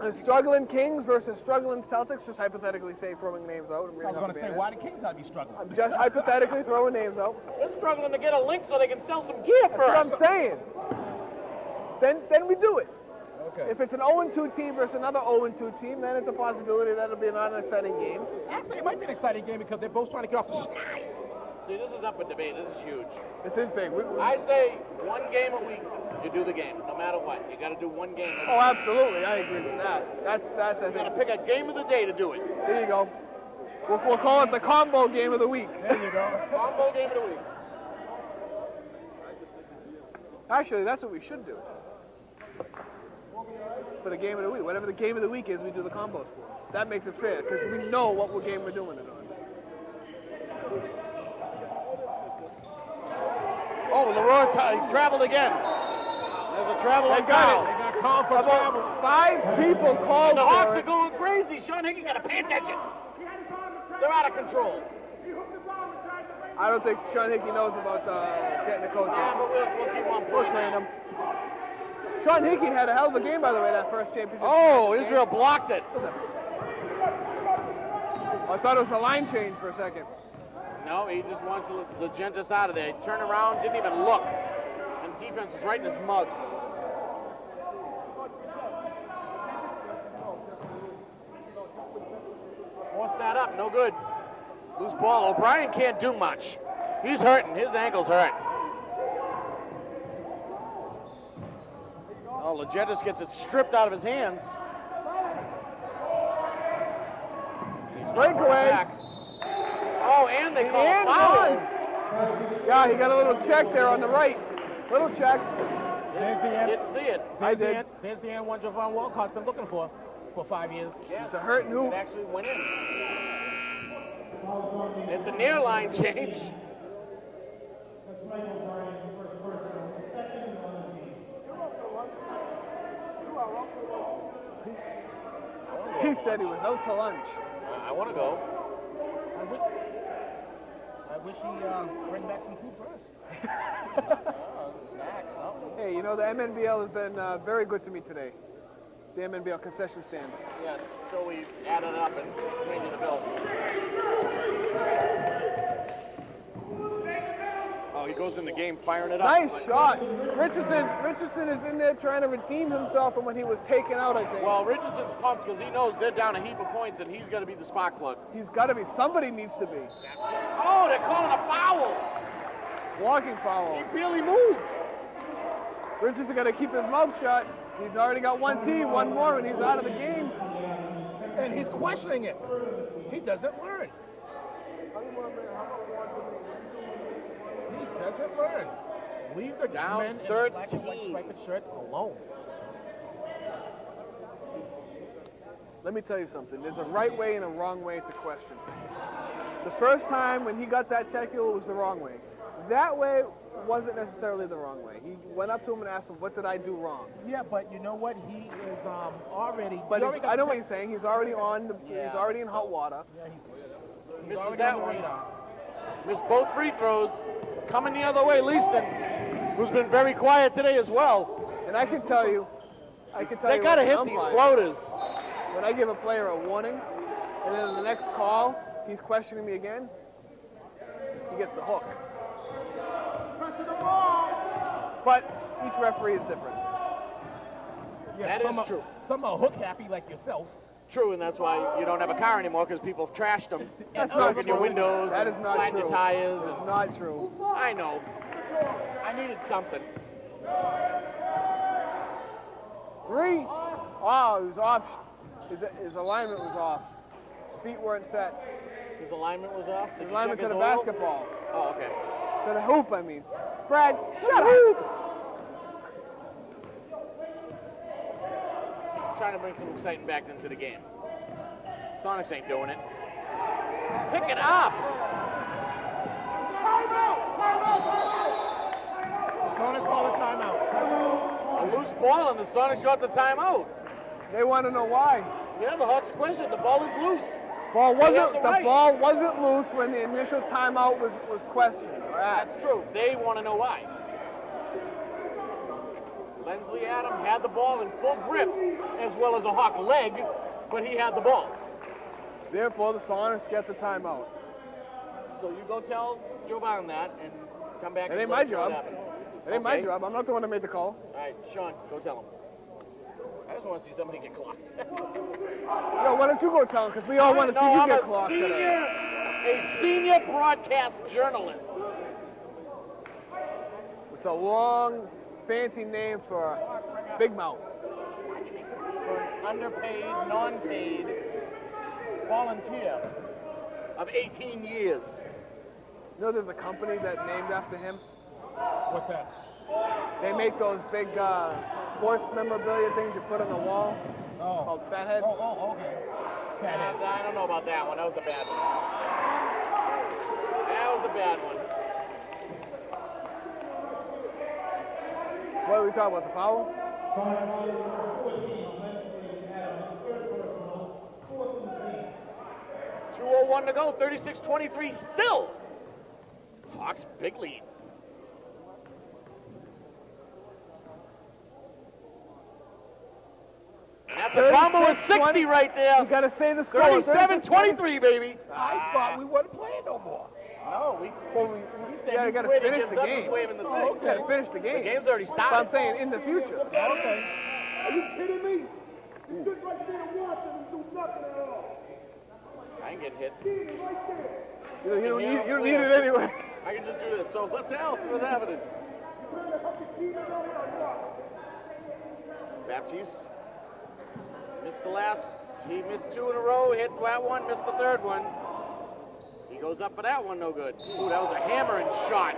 a struggling Kings versus struggling Celtics, just hypothetically say throwing names out. I was going to say, why the Kings got to be struggling? I'm just hypothetically throwing names out. They're struggling to get a link so they can sell some gear That's first. what I'm saying. Then we do it. Okay. If it's an 0-2 team versus another 0-2 team, then it's a possibility that it'll be not an exciting game. Actually, it might be an exciting game because they're both trying to get off the schneid. See, this is up for debate. This is huge. This is big. I say one game a week, you do the game, no matter what. You got to do one game. Oh, absolutely. I agree with that. That's I You got to think. pick a game of the day to do it. There you go. We'll call it the combo game of the week. There you go. Combo game of the week. Actually, that's what we should do. For the game of the week. Whatever the game of the week is, we do the combos for. That makes it fair, because we know what game we're doing it on. Oh, Leroy traveled again. There's a travel They on got foul. it. They got called for travel. About 5 people called The for Hawks it. are going crazy. Sean Hickey got to pay attention. They're out of control. I don't think Sean Hickey knows about getting the coach. Yeah, but we'll keep on We'll playing. train him. Sean Hickey had a hell of a game, by the way, that first championship. Oh, game. Israel blocked it. I thought it was a line change for a second. No, he just wants Legentis out of there. He turned around, didn't even look. And defense was right in his mug. Forced that up, no good. Loose ball. O'Brien can't do much. He's hurting. His ankle's hurt. Oh, Legentis gets it stripped out of his hands. Breakaway. Back. Oh, and they call a And foul. one. Yeah, he got a little check there on the right. Little check. There's the end. Didn't see it. I did. There's the end one Javon Walcott's been looking for 5 years. Yeah, It's a hurting hoop. it actually went in. It's a near line change. He said he was out to lunch. I want to go. I wish he bring back some food for us. Hey, the MNBL has been very good to me today. The MNBL concession stand. Yeah, so we added up and changed the bill. Oh, he goes in the game firing it up. Nice shot. Richardson is in there trying to redeem himself from when he was taken out, I think. Well, Richardson's pumped because he knows they're down a heap of points and he's got to be the spark plug. He's got to be. Somebody needs to be. Oh, they're calling a foul. Walking foul. He barely moved. Richardson got to keep his mouth shut. He's already got one more, and he's out of the game. And he's questioning it. He doesn't learn. He doesn't learn. Leave the Down men in 13. black and white striped shirts alone. Let me tell you something. There's a right way and a wrong way to question. The first time when he got that technical, it was the wrong way. That way wasn't necessarily the wrong way. He went up to him and asked him, what did I do wrong? Yeah, but you know what? He is already. But he already got I know the what he's saying. He's already on. He's already in hot water. Yeah, he's Misses already that on the one. radar. Missed both free throws. Coming the other way, Leaston, who's been very quiet today as well. And I can tell you. They got to hit these floaters. When I give a player a warning, and then in the next call, he's questioning me again, he gets the hook. But each referee is different. Yeah, That is true. Some are hook happy like yourself. True, and that's why you don't have a car anymore because people have trashed them. That's broken not your true. windows. That is not flattened true. your tires. That's not true. I know. I needed something. 3. Oh, he was off. His alignment was off. His feet weren't set. His alignment was off. Did His you alignment check to his the oil? basketball. Oh, okay. To the hoop, I mean. Brad, shut up. Trying to bring some excitement back into the game. Sonics ain't doing it. Pick it up. Sonics call a timeout. A loose ball, and the Sonics got the timeout. They want to know why. Yeah, the Hawks question. The ball is loose. The ball wasn't loose when the initial timeout was questioned. That's true. They want to know why. Lensley Adam had the ball in full grip, as well as a Hawk leg, but he had the ball. Therefore, the Sonics get the timeout. So you go tell Joe Brown that and come back. It and ain't let my us know what job. happened. It ain't my Okay. job. I'm not the one that made the call. All right, Sean, go tell him. I just want to see somebody get clocked. No, why don't you go tell him? Because we all want to see you I'm get clocked today. a senior broadcast journalist. It's a long, fancy name for Big Mouth. For an underpaid, non-paid volunteer of 18 years. You know there's a company that's named after him? What's that? They make those big sports memorabilia things you put on the wall Oh. called Fathead. Oh, okay. Fathead. I don't know about that one. That was a bad one. That was a bad one. What are we talking about, the foul? 2:01 to go, 36-23 still. Hawks big lead. And that's a combo of 60 right there. You got to say the score. 37-23, baby. I thought we weren't playing no more. No, we Yeah, you got to quit. It finish gives the up game. his wave in the You thing. got to finish the game. The game's already But I'm started. saying in the future. Okay. Are you kidding me? You stood right there and watched him and do nothing at all. I ain't getting hit. You don't need it anyway. I can just do this. So what's else? What's happening? Baptiste missed the last. He missed 2 in a row. Hit that one. Missed the third one. He goes up for that one. No good. Ooh, that was a hammering shot.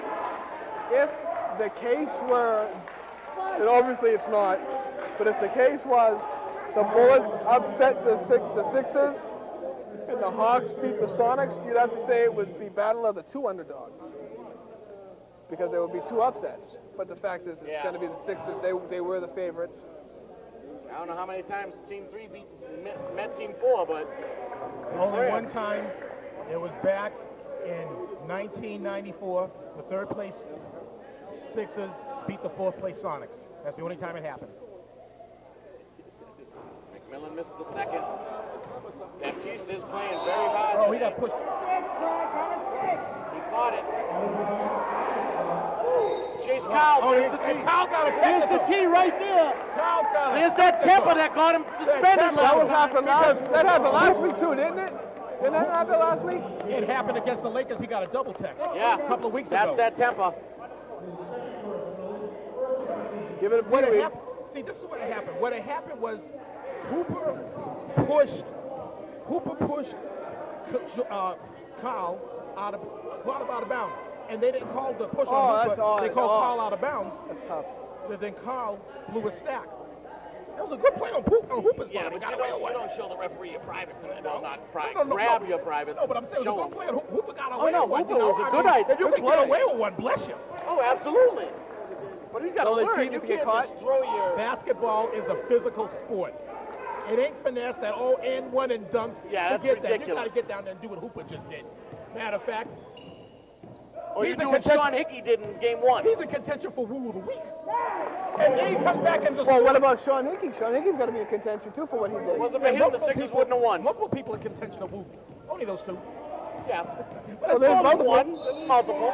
If the case were, and obviously it's not, but if the case was the Bullets upset the Sixers and the Hawks beat the Sonics, you'd have to say it was the battle of the 2 underdogs. Because there would be 2 upsets. But the fact is it's going to be the Sixers. They were the favorites. I don't know how many times Team 3 beat Met Team 4, but Only one time. It was back in 1994. The third place Sixers beat the fourth place Sonics. That's the only time it happened. McMillan missed the second. Baptiste is playing very hard. Oh, he got pushed. He caught it. Kyle. Oh, There's the T. Kyle got a There's the T right there. Kyle got There's that temper that got him suspended That last happened time. that happened last week too, didn't it? Didn't that happen last week? It happened against the Lakers. He got a double tech. Yeah, a couple of weeks that's ago. that temper. Give it a What had few. happened? See, this is what had happened. What had happened was Hooper pushed Kyle out of bounds, and they didn't call the push on that's Hooper. odd. They called Kyle out of bounds. That's tough. And then Kyle blew a stack. That was a good play on Hooper's Yeah, part. but He got you away with it. don't show the referee your privates. No, not private. No, Grab your privates. No, but I'm saying it show was a good them. play. And Hooper got Oh, away no, with one. Hooper was a good idea. If you Good can get play. away with one, bless you. Oh, absolutely. But he's got to So they learn. treat You if you can't get caught? just throw your... Basketball is a physical sport. It ain't finesse that and one and dunks. Yeah, that's Forget that. You ridiculous. got to get down there and do what Hooper just did. Matter of fact, Or you he's a do what contention- Sean Hickey did in game one. he's in contention for Woo of the Week. And then he comes back and just... Well, what about Sean Hickey? Sean Hickey's got to be in contention too for what he did. Wasn't for him, the Sixers wouldn't have won. Multiple people in contention of Woo. Only those two. Yeah. Well, there's More than multiple. one. There's multiple.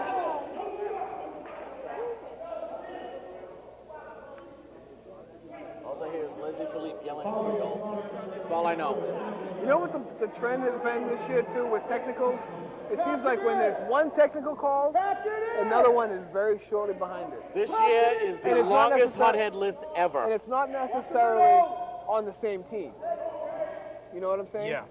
All I hear is Leslie Philippe yelling for the goal. That's all I know. You know what the trend has been this year too with technicals? It seems like when there's one technical call, another one is very shortly behind it. This year is And the it's not longest necessar- hothead list And ever. it's not necessarily on the same team. You know what I'm saying? Yeah.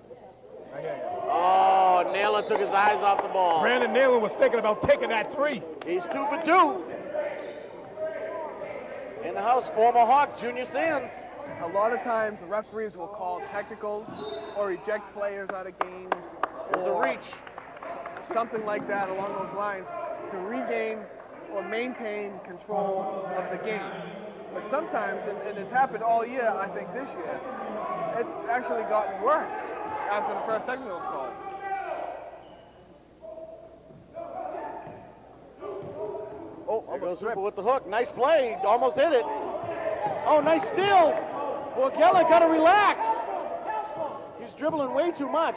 I hear you. Oh, Naylor took his eyes off the ball. Brandon Naylor was thinking about taking that three. He's 2 for 2. In the house, former Hawk, Junior Sands. A lot of times the referees will call technicals or eject players out of games. There's a or reach. something like that along those lines to regain or maintain control of the game. But sometimes, and it's happened all year, I think this year, it's actually gotten worse after the first technical was called. Oh, There goes Hooper with the hook. Nice play. Almost hit it. Oh, nice steal. Borgella got to relax. He's dribbling way too much.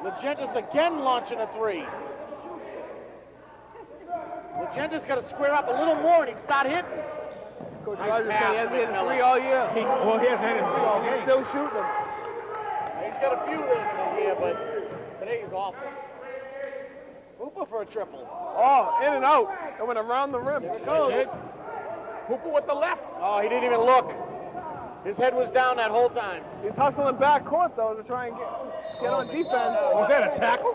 Legentis again launching a three. Legentis got to square up a little more and he'd start hitting. Coach Nice Rogers said pass he hasn't to hit a McMillan. three all year. He hasn't had his three all He's game. still shooting them. He's got a few here, but today's awful. Hooper for a triple. Oh, in and out. It went around the rim. There it goes. Hooper with the left. Oh, he didn't even look. His head was down that whole time. He's hustling back court, though, to try and get on defense. Was that a tackle?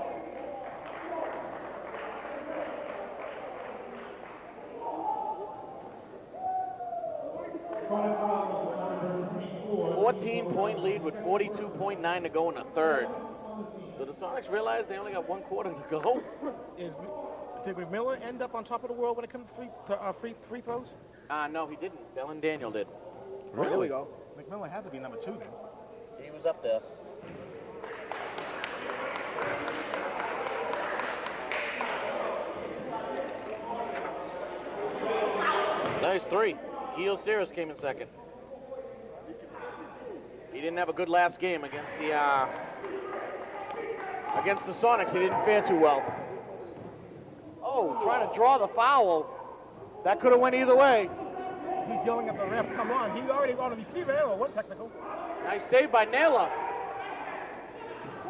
A 14-point lead with 42.9 to go in the third. So the Sonics realize they only got 1 quarter to go. Did McMillan end up on top of the world when it comes to free throws? No, he didn't. Dylan Daniel did. Really? Here we go. McMillan had to be number 2 then. He was up there. Nice three. Gil Sears came in second. He didn't have a good last game against the Sonics. He didn't fare too well. Oh, trying to draw the foul. That could have went either way. He's yelling at the ref, come on. He already on the receiver error. What technical? Nice save by Naylor.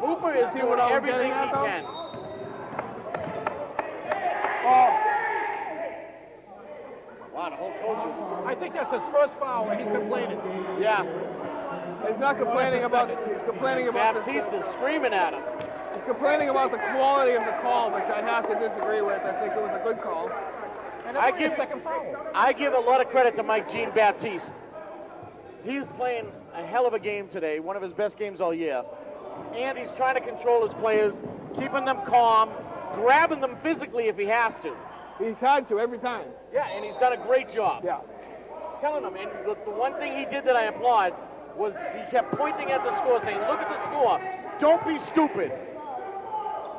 Hooper is doing what I was everything getting at, he though? can. Oh, Wow, the whole coach I think that's his first foul, and he's complaining. is... Yeah, he's not complaining about. He's complaining about. Baptista's screaming at him. He's complaining about the quality of the call, which I have to disagree with. I think it was a good call. And I I give- give second foul. I give a lot of credit to Mike Jean Baptiste. He's playing a hell of a game today, one of his best games all year. And he's trying to control his players, keeping them calm, grabbing them physically if he has to. He's had to every time. Yeah, and he's done a great job. Yeah. Telling them, and the one thing he did that I applaud was he kept pointing at the score, saying, look at the score, don't be stupid.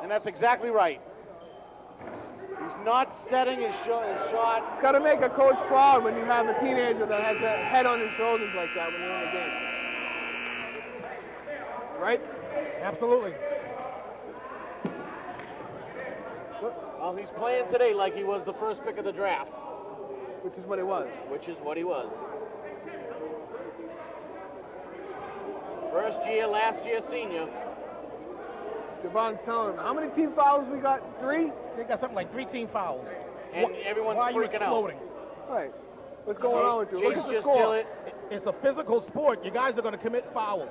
And that's exactly right. He's not setting his shot. It's got to make a coach proud when you have a teenager that has a head on his shoulders like that when you're in the game. Right? Absolutely. Well, he's playing today like he was the first pick of the draft. Which is what he was. Which is what he was. First year, last year senior. Javon's telling him, how many team fouls we got? 3? They got something like 3 team fouls. And everyone's Why are you freaking out. exploding? Right. What's going on with you? Look Chase at the just score. did it. It's a physical sport. You guys are going to commit fouls.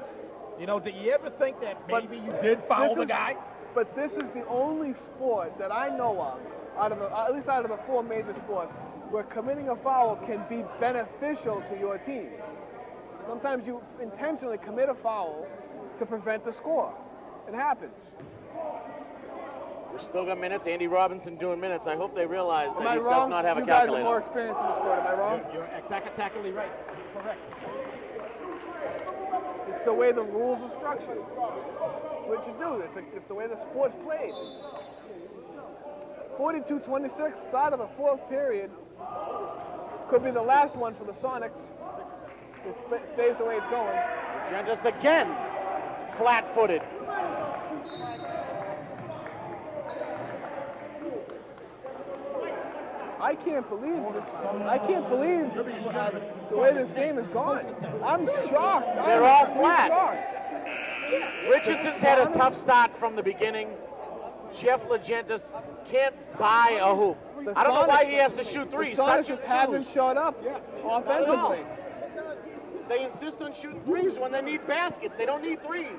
You know, did you ever think that But maybe you did foul this the is- guy? But this is the only sport that I know of, at least out of the 4 major sports, where committing a foul can be beneficial to your team. Sometimes you intentionally commit a foul to prevent the score. It happens. We still got minutes. Andy Robinson doing minutes. I hope they realize Am that I he wrong? does not have a you guys calculator. are more experienced in the sport. Am I wrong? You're exactly right. Correct. It's the way the rules are structured. What you do, it's the way the sport's played. 42-26, start of the 4th period. Could be the last one for the Sonics. It stays the way it's going. Gentis again, flat-footed. I can't believe this. I can't believe the way this game has gone. I'm shocked. They're I'm all really flat. shocked. Richardson's had a tough start from the beginning. Jeff Legentis can't buy a hoop. I don't know why he has to shoot threes. The Not Sonics shoot just haven't twos. showed up offensively. They insist on shooting threes when they need baskets. They don't need threes.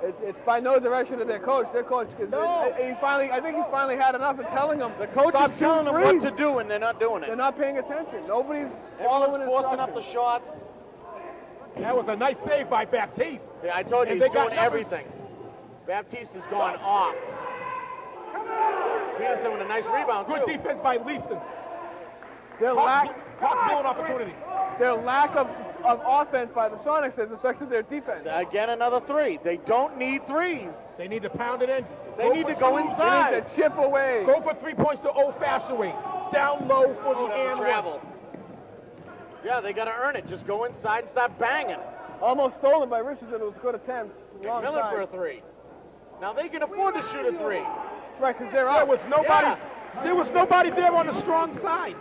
It's by no direction of their coach. Their coach, I think he's finally had enough of telling them. The coach stop is telling them shooting what to do, and they're not doing it. They're not paying attention. Nobody's following Everyone's forcing up instructions. the shots. That was a nice save by Baptiste. Yeah, I told you, And he's they got doing numbers. everything. Baptiste has gone off. Peterson with a nice rebound, Good too. defense by Leaston. Their Hawks lack, blew an opportunity. their lack of offense by the Sonics has affected their defense. Again, another three. They don't need threes. They need to pound it in. They need to go They inside. need to chip away. Go for 3 points the old-fashioned way. Down low for the and Travel. Yeah, they got to earn it. Just go inside and start banging. Almost stolen by Richardson. It was a good attempt. Long Miller side. for a three. Now they can afford to shoot a three. Right, because they're There out. was nobody. Yeah. There was nobody there on the strong side.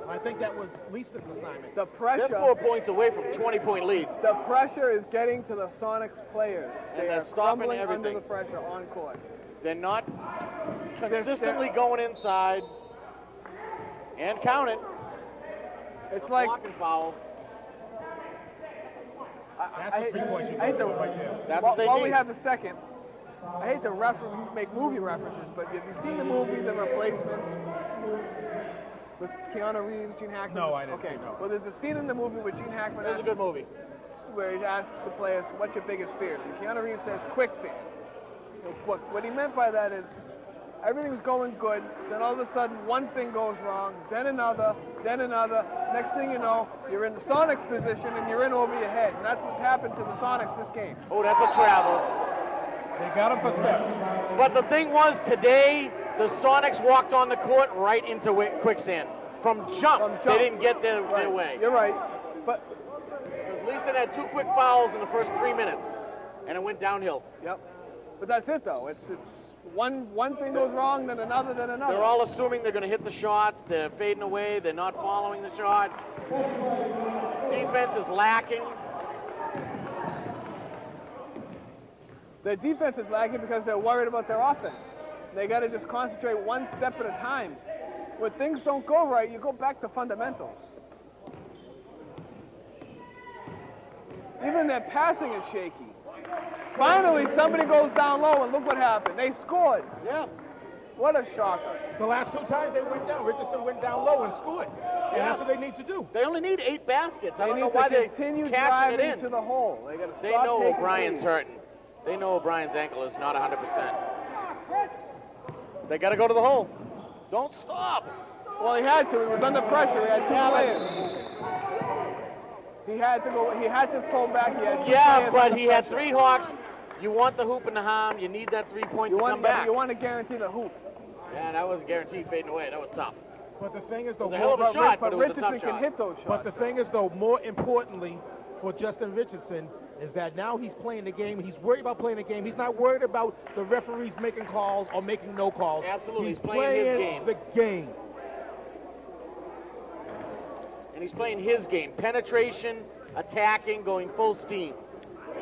I think that was Leaston's assignment. The They're pressure. 4 points away from 20-point lead. The pressure is getting to the Sonics players. And They they're are stopping crumbling everything. under the pressure on court. They're not consistently going inside and count it. It's like Blocking foul. That's the 3 points you I hate do to, right there. That's what they while need. we have a second, I hate to make movie references, but have you seen the movie The Replacements with Keanu Reeves, Gene Hackman? No, I didn't Okay, see, no. well, there's a scene in the movie where Gene Hackman It was a good movie. where he asks the players, "What's your biggest fear?" And Keanu Reeves says, "Quicksand." What he meant by that is everything's going good, then all of a sudden one thing goes wrong, then another, then another. Next thing you know, you're in the Sonics position and you're in over your head. And that's what's happened to the Sonics this game. Oh, that's a travel. They got him for steps. But the thing was, today, the Sonics walked on the court right into quicksand. From jump, From jump. they didn't get their Right. way. You're right. But, Because Leaston had 2 quick fouls in the first 3 minutes, and it went downhill. yep. But that's it, though. It's one thing goes wrong, then another, then another. They're all assuming they're going to hit the shots. They're fading away. They're not following the shot. Defense is lacking. Their defense is lacking because they're worried about their offense. They got to just concentrate one step at a time. When things don't go right, you go back to fundamentals. Even their passing is shaky. Finally, somebody goes down low, and look what happened. They scored. Yeah. What a shocker. The last 2 times they went down, Richardson went down low and scored. And Yeah. that's what they need to do. They only need 8 baskets. I They don't know need why to they continue cashing it driving in. to the hole. They got to They stop know taking O'Brien's threes. hurting. They know O'Brien's ankle is not 100%. They got to go to the hole. Don't stop. Well, he had to. He was under pressure. He had 2 players. He had to go. He had to pull back. He had 2 Yeah, players but under he had pressure. 3 Hawks. You want the hoop and the harm. You need that 3 points You to want, come back. you want to guarantee the hoop. Yeah, that was guaranteed fading away. That was tough. But the thing is, though, It was a hell of a shot, but it was a Richardson tough can shot. hit those shots. but the thing is, though, more importantly for Justin Richardson is that now he's playing the game. He's worried about playing the game. He's not worried about the referees making calls or making no calls. Absolutely, He's playing his game. the game. And he's playing his game. Penetration, attacking, going full steam.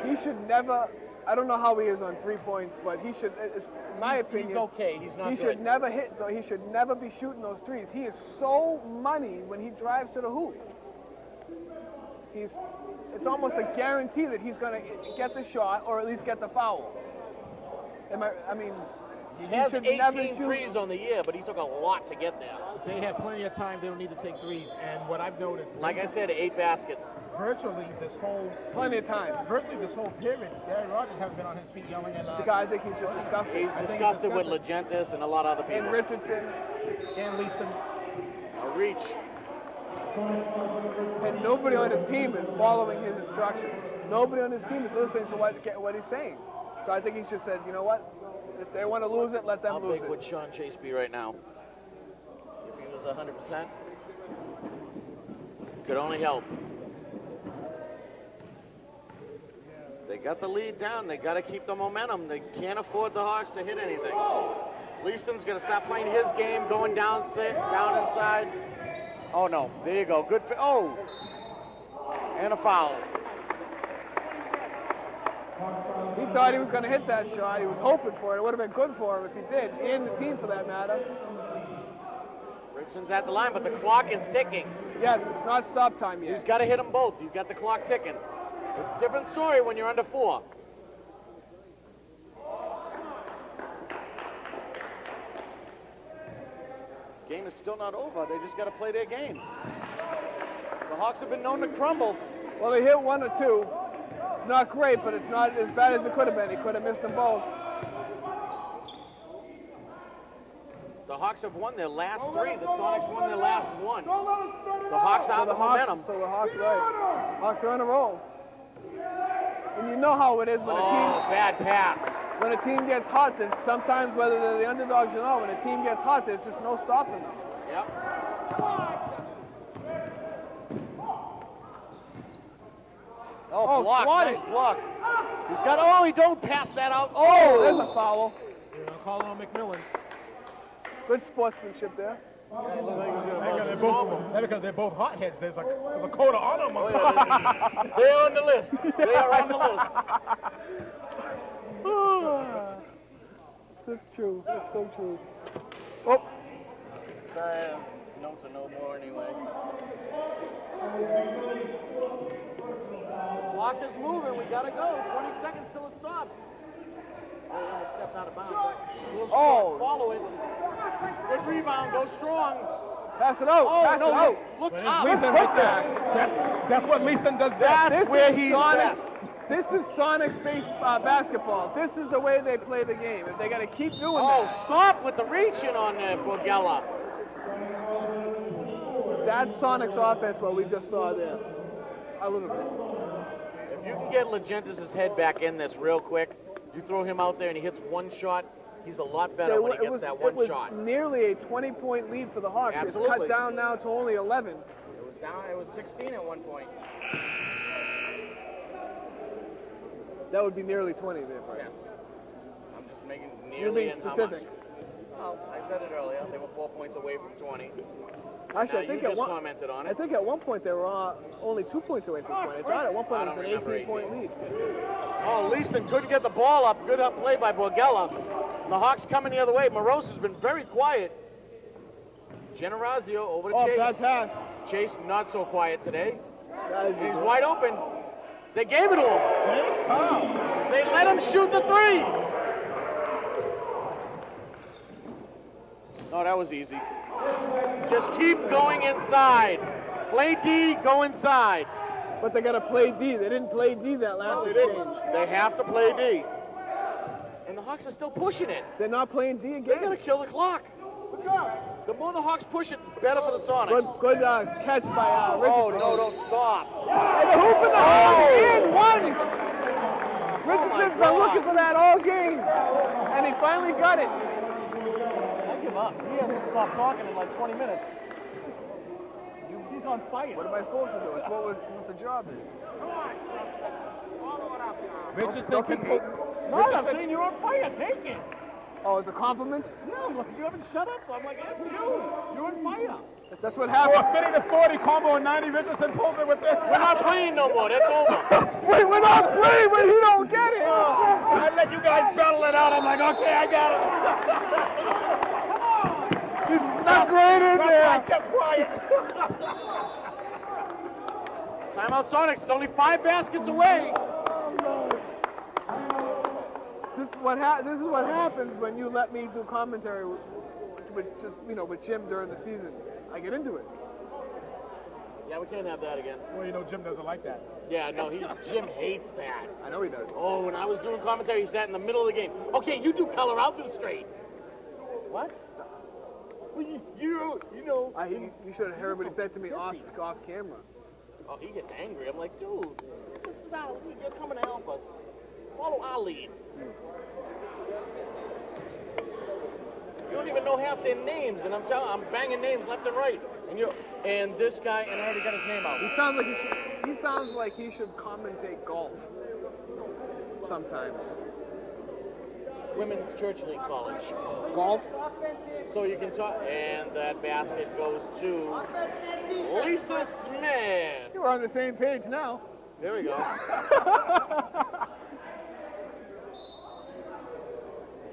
He should never, I don't know how he is on 3 points, but he should, in my opinion, He's okay. He's not he good. should never hit, though. He should never be shooting those threes. He is so money when he drives to the hoop. It's almost a guarantee that he's going to get the shot or at least get the foul. He has should 18 never shoot. threes on the year, but he took a lot to get there. They have plenty of time. They don't need to take threes. And what I've noticed, Like I said, 8 baskets. virtually this whole period, Gary Rogers hasn't been on his feet yelling at The guy, I think he's just disgusted. He's disgusted with Legentis and a lot of other people. And Richardson. and Leaston. A reach. And nobody on his team is following his instructions. Nobody on his team is listening to what he's saying. So I think he just said, you know what? If they want to lose it, let them How lose big it. would Sean Chase be right now? If he was 100%? Could only help. They got the lead down. They got to keep the momentum. They can't afford the Hawks to hit anything. Leaston's going to stop playing his game, going down inside. Oh, no. There you go. Good. Oh! And a foul. He thought he was going to hit that shot. He was hoping for it. It would have been good for him if he did, and the team for that matter. Richardson's at the line, but the clock is ticking. Yes, it's not stop time yet. He's got to hit them both. You've got the clock ticking. It's a different story when you're under 4. This game is still not over. They just got to play their game. The Hawks have been known to crumble. Well, they hit 1 or 2. It's not great, but it's not as bad as it could have been. He could have missed them both. The Hawks have won their last 3. The Sonics won their last 1. The Hawks have the momentum. So the Hawks, right. Hawks are on a roll. And you know how it is when Bad pass. when a team gets hot, then sometimes whether they're the underdogs or not, when a team gets hot, there's just no stopping them. Yep. Oh, block. swatted. Nice block. He's got, he don't pass that out. There's a foul. You're going to call on McMillan. Good sportsmanship there. Because they're both hotheads. There's a code of honor among them. They're on the list. They are on the list. That's true. That's so true. Oh. Notes are no more anyway. Clock is moving. We gotta go. 20 seconds till it stops. They almost stepped out of bounds. Follow it. Good rebound. Go strong. Pass it out. Pass it out. Look up. Leaston right there. That's what Leaston does best. That's where he's best. This is Sonics-based basketball. This is the way they play the game. If they got to keep doing that. Stop with the reaching on Borgella. That's Sonics offense, what we just saw there. A little bit. If you can get Legentis' head back in this real quick, you throw him out there and he hits one shot, he's a lot better when he gets that one shot. It was nearly a 20-point lead for the Hawks. Absolutely. It's cut down now to only 11. It was 16 at one point. That would be nearly 20 there, Bryce. Yes. I'm just making You're nearly being in how much. specific. Well, I said it earlier. They were 4 points away from 20. Actually, I think you at just one. commented on I it. think at one point they were only 2 points away from 20. I thought at one point it was an 18-point lead. Leaston couldn't get the ball up. Good up play by Borgella. The Hawks coming the other way. Morose has been very quiet. Generazio over to Chase. Bad pass. Chase not so quiet today. He's Good. wide open. They gave it to him. They let him shoot the 3. Oh, that was easy. Just keep going inside. Play D, go inside. But they got to play D. They didn't play D that last exchange. They have to play D. And the Hawks are still pushing it. They're not playing D They again. got to kill the clock. The more the Hawks push it, the better for the Sonics. Good catch by Richardson. No, don't stop. And the hoop in the Hawks in one. Richardson's been God. looking for that all game, and he finally got it. I give up. He hasn't stopped talking in like 20 minutes. He's on fire. What am I supposed to do? It's what the job is. Richardson can be. No, I'm saying you're on fire. Take it. Oh, it's a compliment? No, I'm like, you haven't shut up. So I'm like, it's you. You're on fire. That's what happened. 50-40 combo and 90. Richardson pulls it with this. We're not playing no more. That's over. Wait, we're not playing, but he don't get it. I let you guys battle it out. I'm like, okay, I got it. Not great in there. I kept quiet. Timeout Sonics. It's only 5 baskets away. This is what happens when you let me do commentary with Jim during the season. I get into it. Yeah, we can't have that again. Well, you know Jim doesn't like that. Yeah, no, Jim hates that. I know he does. Oh, when I was doing commentary, he sat in the middle of the game. Okay, you do color, I'll do straight. What? Well, you know. You should have heard what he said to me off camera. Oh, he gets angry. I'm like, dude, this is our league. You're coming to help us. Follow our lead. You don't even know half their names, and I'm banging names left and right. And this guy, and I already got his name out. He sounds like he should commentate golf sometimes. Women's Church League College. Golf? So you can talk, and that basket goes to Lisa Smith. We're on the same page now. There we go.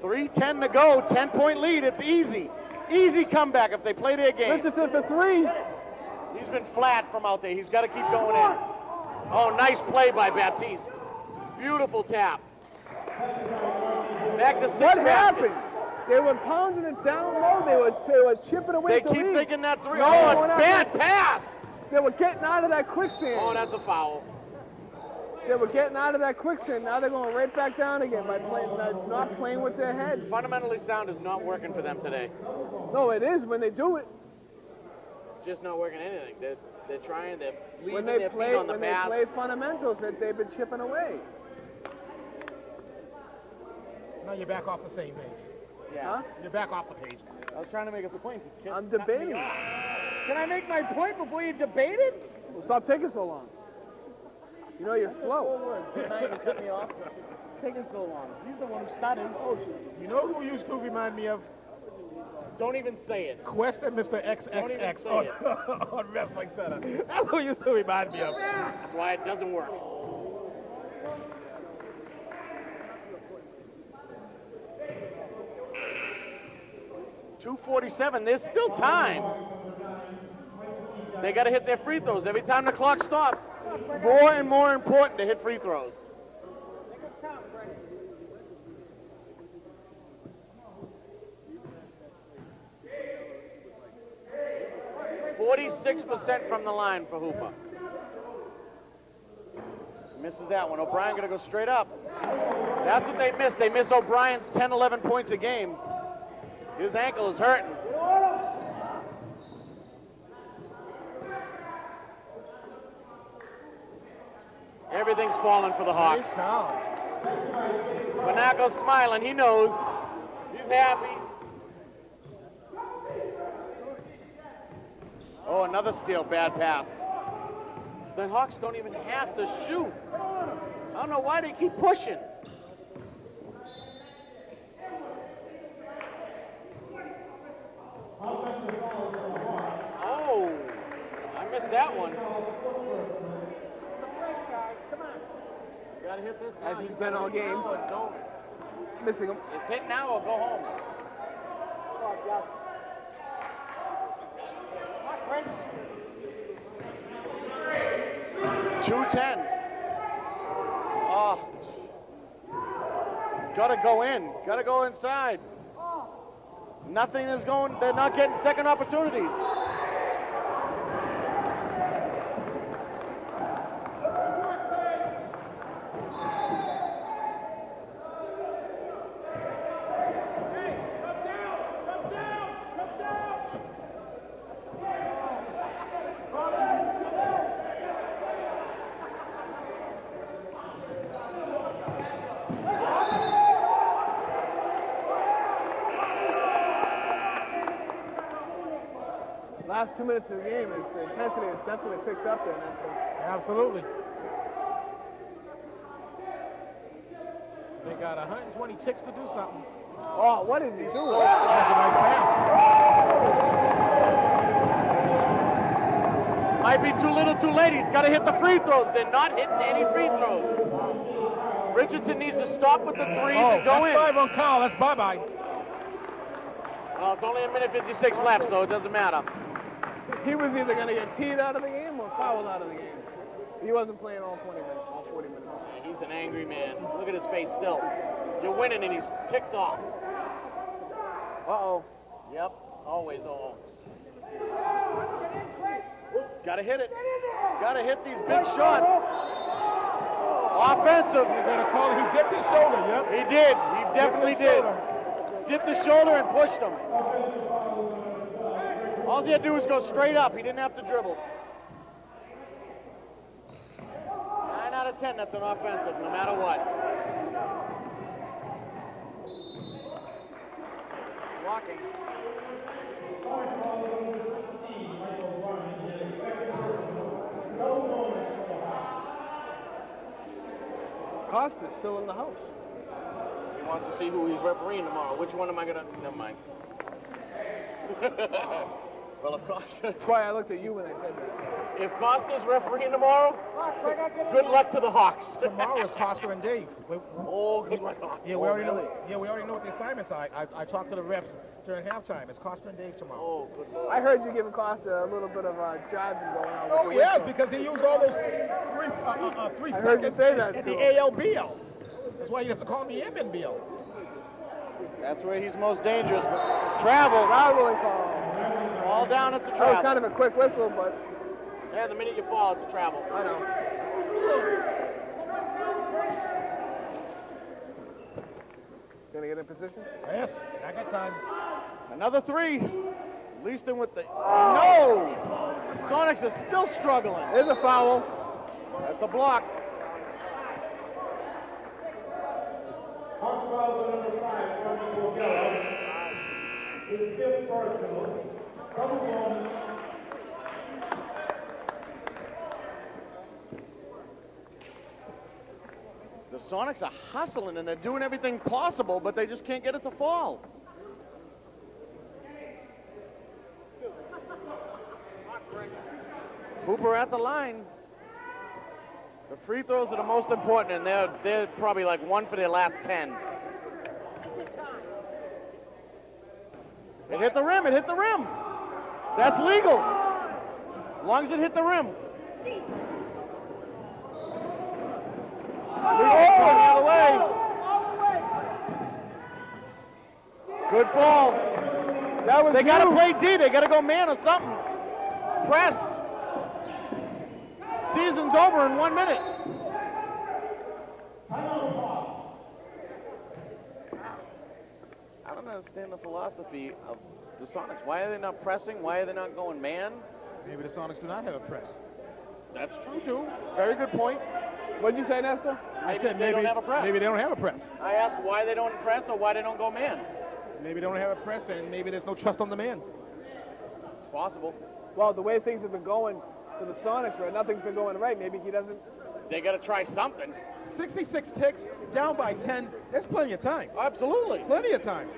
3:10 to go, 10-point lead. It's easy. Easy comeback if they play their game. Richardson for 3. He's been flat from out there. He's got to keep going in. Oh, nice play by Baptiste. Beautiful tap. Back to 6 What baskets. happened? They were pounding it down low. They were chipping away. They keep thinking that 3. No, Oh, not bad pass. They were getting out of that quicksand. Oh, that's a foul. They were getting out of that quicksand. Now they're going right back down again by not playing with their head. Fundamentally sound is not working for them today. No, it is when they do it. It's just not working anything. They're trying. They're leaving When they their play feet on the mat. fundamentals, that they've been chipping away. Now you're back off the same page. Yeah. Huh? You're back off the page. I was trying to make a point. I'm debating. Can I make my point before you debate it? Well, stop taking so long. You know you're slow. You cut me off. Taking so long. He's the one who started. Oh, You know who used to remind me of? don't even say it. Quest and Mr. Don't even XXX say on, it. on Wrestling Center. That's who used to remind me of. That's why it doesn't work. .247. There's still time. They got to hit their free throws every time the clock stops. More and more important to hit free throws. 46% from the line for Hooper. Misses that one. O'Brien going to go straight up. That's what they missed. They missed O'Brien's 10, 11 points a game. His ankle is hurting. Everything's falling for the Hawks. Monaco's smiling. He knows. He's happy. Oh, another steal. Bad pass. The Hawks don't even have to shoot. I don't know why they keep pushing. Oh, I missed that one. Gotta hit this now. As he's been all game. No, don't. Missing him. It's hit now or go home. 2:10. Oh. Gotta go in. Gotta go inside. Nothing is going. They're not getting second opportunities. Last 2 minutes of the game, the intensity is definitely picked up there. Absolutely. They got 120 ticks to do something. Oh, what did he do? That's a nice pass. Might be too little too late. He's got to hit the free throws. They're not hitting any free throws. Richardson needs to stop with the threes and go in. That's 5 on Kyle. That's bye-bye. Well, it's only a minute 56 left, so it doesn't matter. He was either going to get teed out of the game or fouled out of the game. He wasn't playing all 20 minutes, all 40 minutes. Yeah, he's an angry man. Look at his face still. You're winning and he's ticked off. Uh-oh. Yep, always oh. Gotta hit it. Gotta hit these big shots. Offensive. You're going to call it. He dipped his shoulder, yep. He did. He definitely did. Dipped the shoulder and pushed him. All he had to do was go straight up. He didn't have to dribble. 9 out of 10, that's an offensive, no matter what. Blocking. Costa's still in the house. He wants to see who he's refereeing tomorrow. Which one am I gonna? Never mind. Well, of course. That's why I looked at you when I said that. If Costa's refereeing tomorrow, good luck to the Hawks. Tomorrow is Costa and Dave. Oh, good luck. Yeah, we already know. Yeah, we already know what the assignments are. I talked to the refs during halftime. It's Costa and Dave tomorrow. Oh, good luck. I heard you giving Costa a little bit of jibing going on. Oh with yes, the because he used all those three I heard you seconds say that, in too. the ALBL. That's why he doesn't call me MNBL. That's where he's most dangerous. Travel. Traveling call. All down, it's a That was travel. kind of a quick whistle, but Yeah, the minute you fall, it's a travel. I know. Gonna get in position? Yes, I got time. Another three. Leaston with the... No! Sonics are still struggling. There's a foul. That's a block. Hawks foul on number 5, Tony Borgello. His 5th personal. Double bonus. The Sonics are hustling and they're doing everything possible, but they just can't get it to fall. Hooper at the line. The free throws are the most important, and they're probably like 1 for their last 10. It hit the rim, it hit the rim. That's legal. As long as it hit the rim. Legal going the other way. Good fall. That was They got to you. play D. They got to go man or something. Press. Season's over in 1 minute. I don't understand the philosophy of the Sonics. Why are they not pressing? Why are they not going man? Maybe the Sonics do not have a press. That's true, too. Very good point. What'd you say, Nestor? Maybe they don't have a press. Maybe they don't have a press. I asked why they don't press or why they don't go man. Maybe they don't have a press, and maybe there's no trust on the man. It's possible. Well, the way things have been going for the Sonics, where nothing's been going right, maybe he doesn't. They got to try something. 66 ticks, down by 10. There's plenty of time. Absolutely. Plenty of time.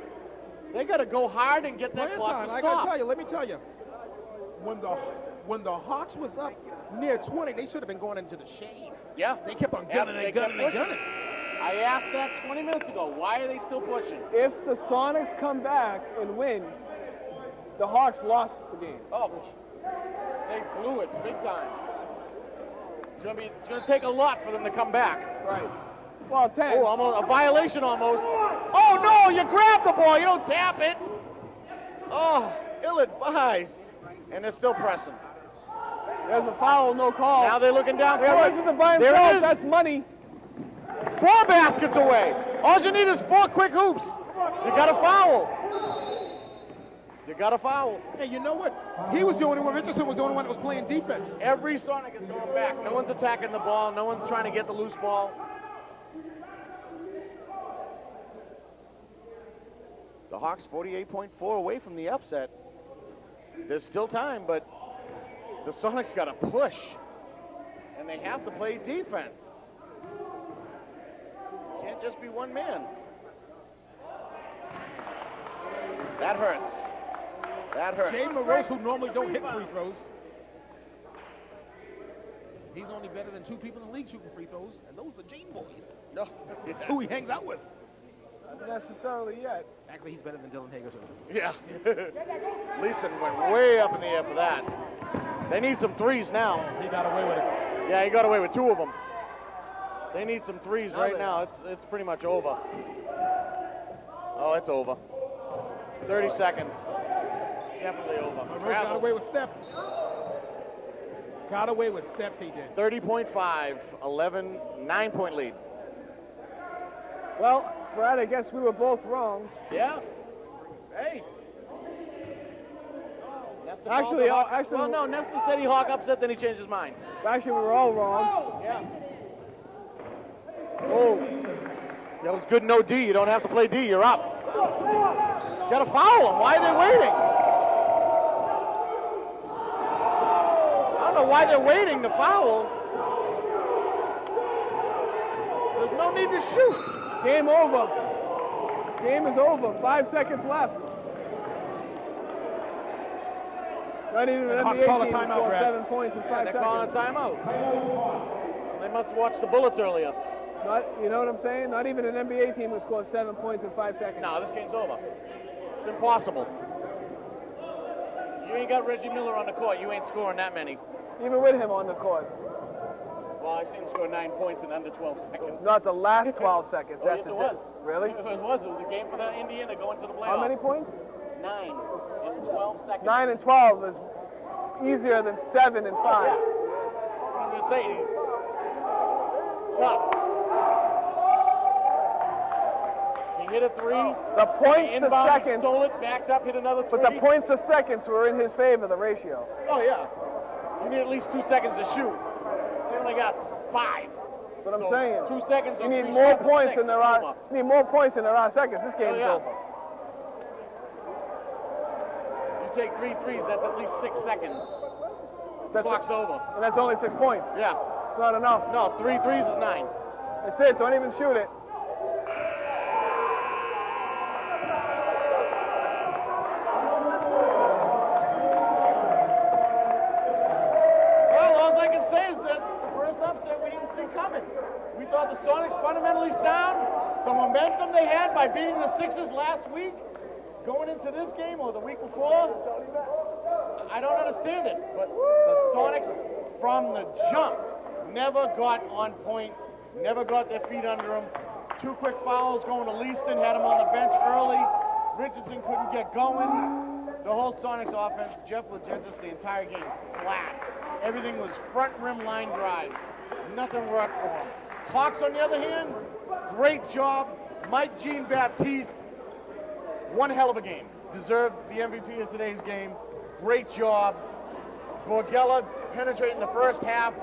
They got to go hard and get Plenty that of clock time. to I stop. gotta tell you, let me tell you, when the Hawks was up near 20, they should have been going into the shade. Yeah. They kept on Yeah, gunning they and kept gunning and pushing. gunning. I asked that 20 minutes ago. Why are they still pushing? If the Sonics come back and win, the Hawks lost the game. Oh, they blew it big time. It's gonna take a lot for them to come back. Right. Well, 10. Oh, almost a violation almost. Oh no, you grab the ball, you don't tap it. Oh, ill-advised. And they're still pressing. There's a foul, no call. Now they're looking down Yeah, court. Richardson by There himself. it is. That's money. 4 baskets away. All you need is 4 quick hoops. You got to foul. You got to foul. Hey, you know what? He was the only one. Richardson was the only one that was playing defense. Every Sonic is going back. No one's attacking the ball. No one's trying to get the loose ball. The Hawks 48.4 away from the upset. There's still time, but the Sonics got to push. And they have to play defense. Can't might just be one man. That hurts. That hurts. Jay Morose, who normally don't hit free throws. He's only better than 2 people in the league shooting free throws, and those are Jane boys. No. Who he hangs out with. Not necessarily yet. Actually, he's better than Dylan Hager, too. Yeah. Leaston went way up in the air for that. They need some threes now. He got away with it. Yeah, he got away with 2 of them. They need some threes right now. It's pretty much over. Oh, it's over. 30 seconds. Definitely over. Monroe got away with steps. Got away with steps, he did. 30.5, 11, 9-point lead. Well, Brad, I guess we were both wrong. Yeah. Hey. Nesta Actually, called the Hawk. actually, Well, no, Nesta said he Hawk upset, then he changed his mind. Actually, we were all wrong. Yeah. Oh. That was good no D. You don't have to play D. You're up. You got to foul them. Why are they waiting? I don't know why they're waiting to foul. There's no need to shoot. Game over. Game is over. 5 seconds left. Not even an Hawks NBA call a team timeout, scored Brad. 7 points in 5 They're seconds. calling a timeout. They must have watched the Bullets earlier. Not, you know what I'm saying? Not even an NBA team would score 7 points in 5 seconds. No, this game's over. It's impossible. You ain't got Reggie Miller on the court. You ain't scoring that many. Even with him on the court. Well, I seen him score 9 points in under 12 seconds. Not the last 12 seconds. Oh, That's yes, it the was. Really? It was. It was a game for the Indiana going to the playoffs. How many points? 9 in 12 seconds. 9 and 12 is easier than 7 and 5. Yeah. I'm just saying. Tough. He hit a 3. The points to Inbound, he seconds, stole it, backed up, hit another 3. but the points to seconds were in his favor, the ratio. Oh, yeah. You need at least 2 seconds to shoot. They only got 5. That's what I'm So, saying. 2 seconds You or need 3 more shots, points 6. than there are. You need more points than there are seconds. This game's yeah. over. You take 3 threes, that's at least 6 seconds. That's Clock's over. And that's only 6 points. Yeah. It's not enough. No, 3 threes is 9. That's it. Don't even shoot it. Well, all I can say is that the first upset we didn't see coming. We thought the Sonics fundamentally sound. The momentum they had by beating the Sixers last week, going into this game or the week before, I don't understand it. But the Sonics, from the jump, never got on point, never got their feet under them. 2 quick fouls going to Leaston, had him on the bench early. Richardson couldn't get going. The whole Sonics offense, Jeff Legentis, the entire game, flat. Everything was front rim line drives. Nothing worked for them. Hawks, on the other hand, great job. Mike Jean-Baptiste, one hell of a game. Deserved the MVP of today's game. Great job. Borgella penetrating the first half,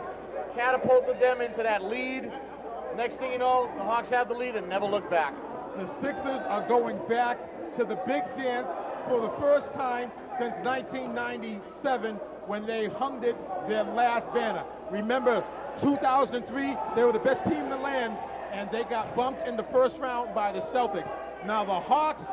catapulted them into that lead. Next thing you know, the Hawks have the lead and never look back. The Sixers are going back to the big dance for the first time since 1997 when they hung it their last banner. Remember, 2003, they were the best team in the land, and they got bumped in the first round by the Celtics. Now the Hawks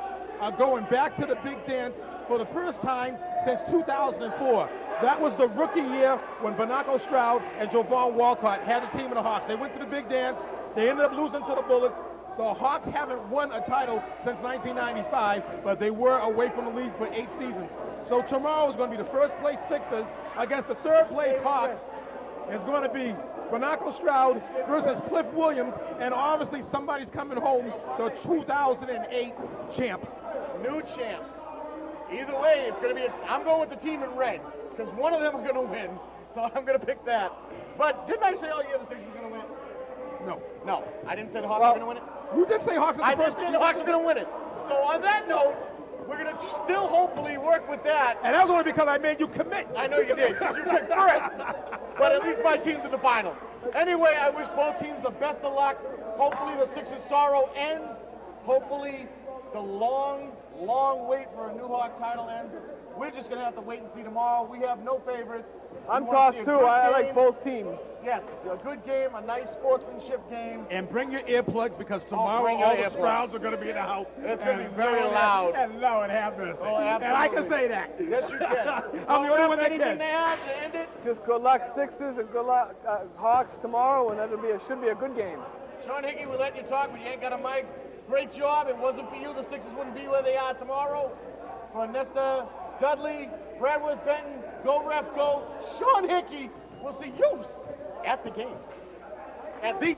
are going back to the big dance for the first time since 2004. That was the rookie year when Bernardo Stroud and Jovan Walcott had the team of the Hawks. They went to the big dance. They ended up losing to the Bullets. The Hawks haven't won a title since 1995, but they were away from the league for 8 seasons. So tomorrow is going to be the first place Sixers against the third place Hawks. It's going to be Bernardo Stroud versus Cliff Williams, and obviously somebody's coming home, the 2008 champs. New champs. Either way, it's going to be, I'm going with the team in red, because one of them are going to win, so I'm going to pick that. But didn't I say all year the Sixers are going to win? No. No, I didn't say the Hawks are going to win it. You did say Hawks I are the just first. said the Hawks are going to win it. So on that note, we're going to still hopefully work with that. And that was only because I made you commit. I know you did, because you picked first. But at least my team's in the final. Anyway, I wish both teams the best of luck. Hopefully the Sixers' sorrow ends. Hopefully the long, long wait for a New Hawk title ends. We're just going to have to wait and see tomorrow. We have no favorites. I'm We wanna tossed see a too. good I like game. both teams. Yes, a good game, a nice sportsmanship game. And bring your earplugs because tomorrow bring your all the earplugs. Strouds are going to be in the house. It's going to And be very Lord, loud. And Lord have mercy. Oh, and I can absolutely. say that. Yes, you can. I'm the only one that Anything can. to add to end it? Just good luck Sixers and good luck Hawks tomorrow, and should be a good game. Sean Hickey, we let you talk, but you ain't got a mic. Great job. It wasn't for you. The Sixers wouldn't be where they are tomorrow. For Nesta Dudley, Bradworth Benton, go ref, go. Sean Hickey, we'll see you at the games. At the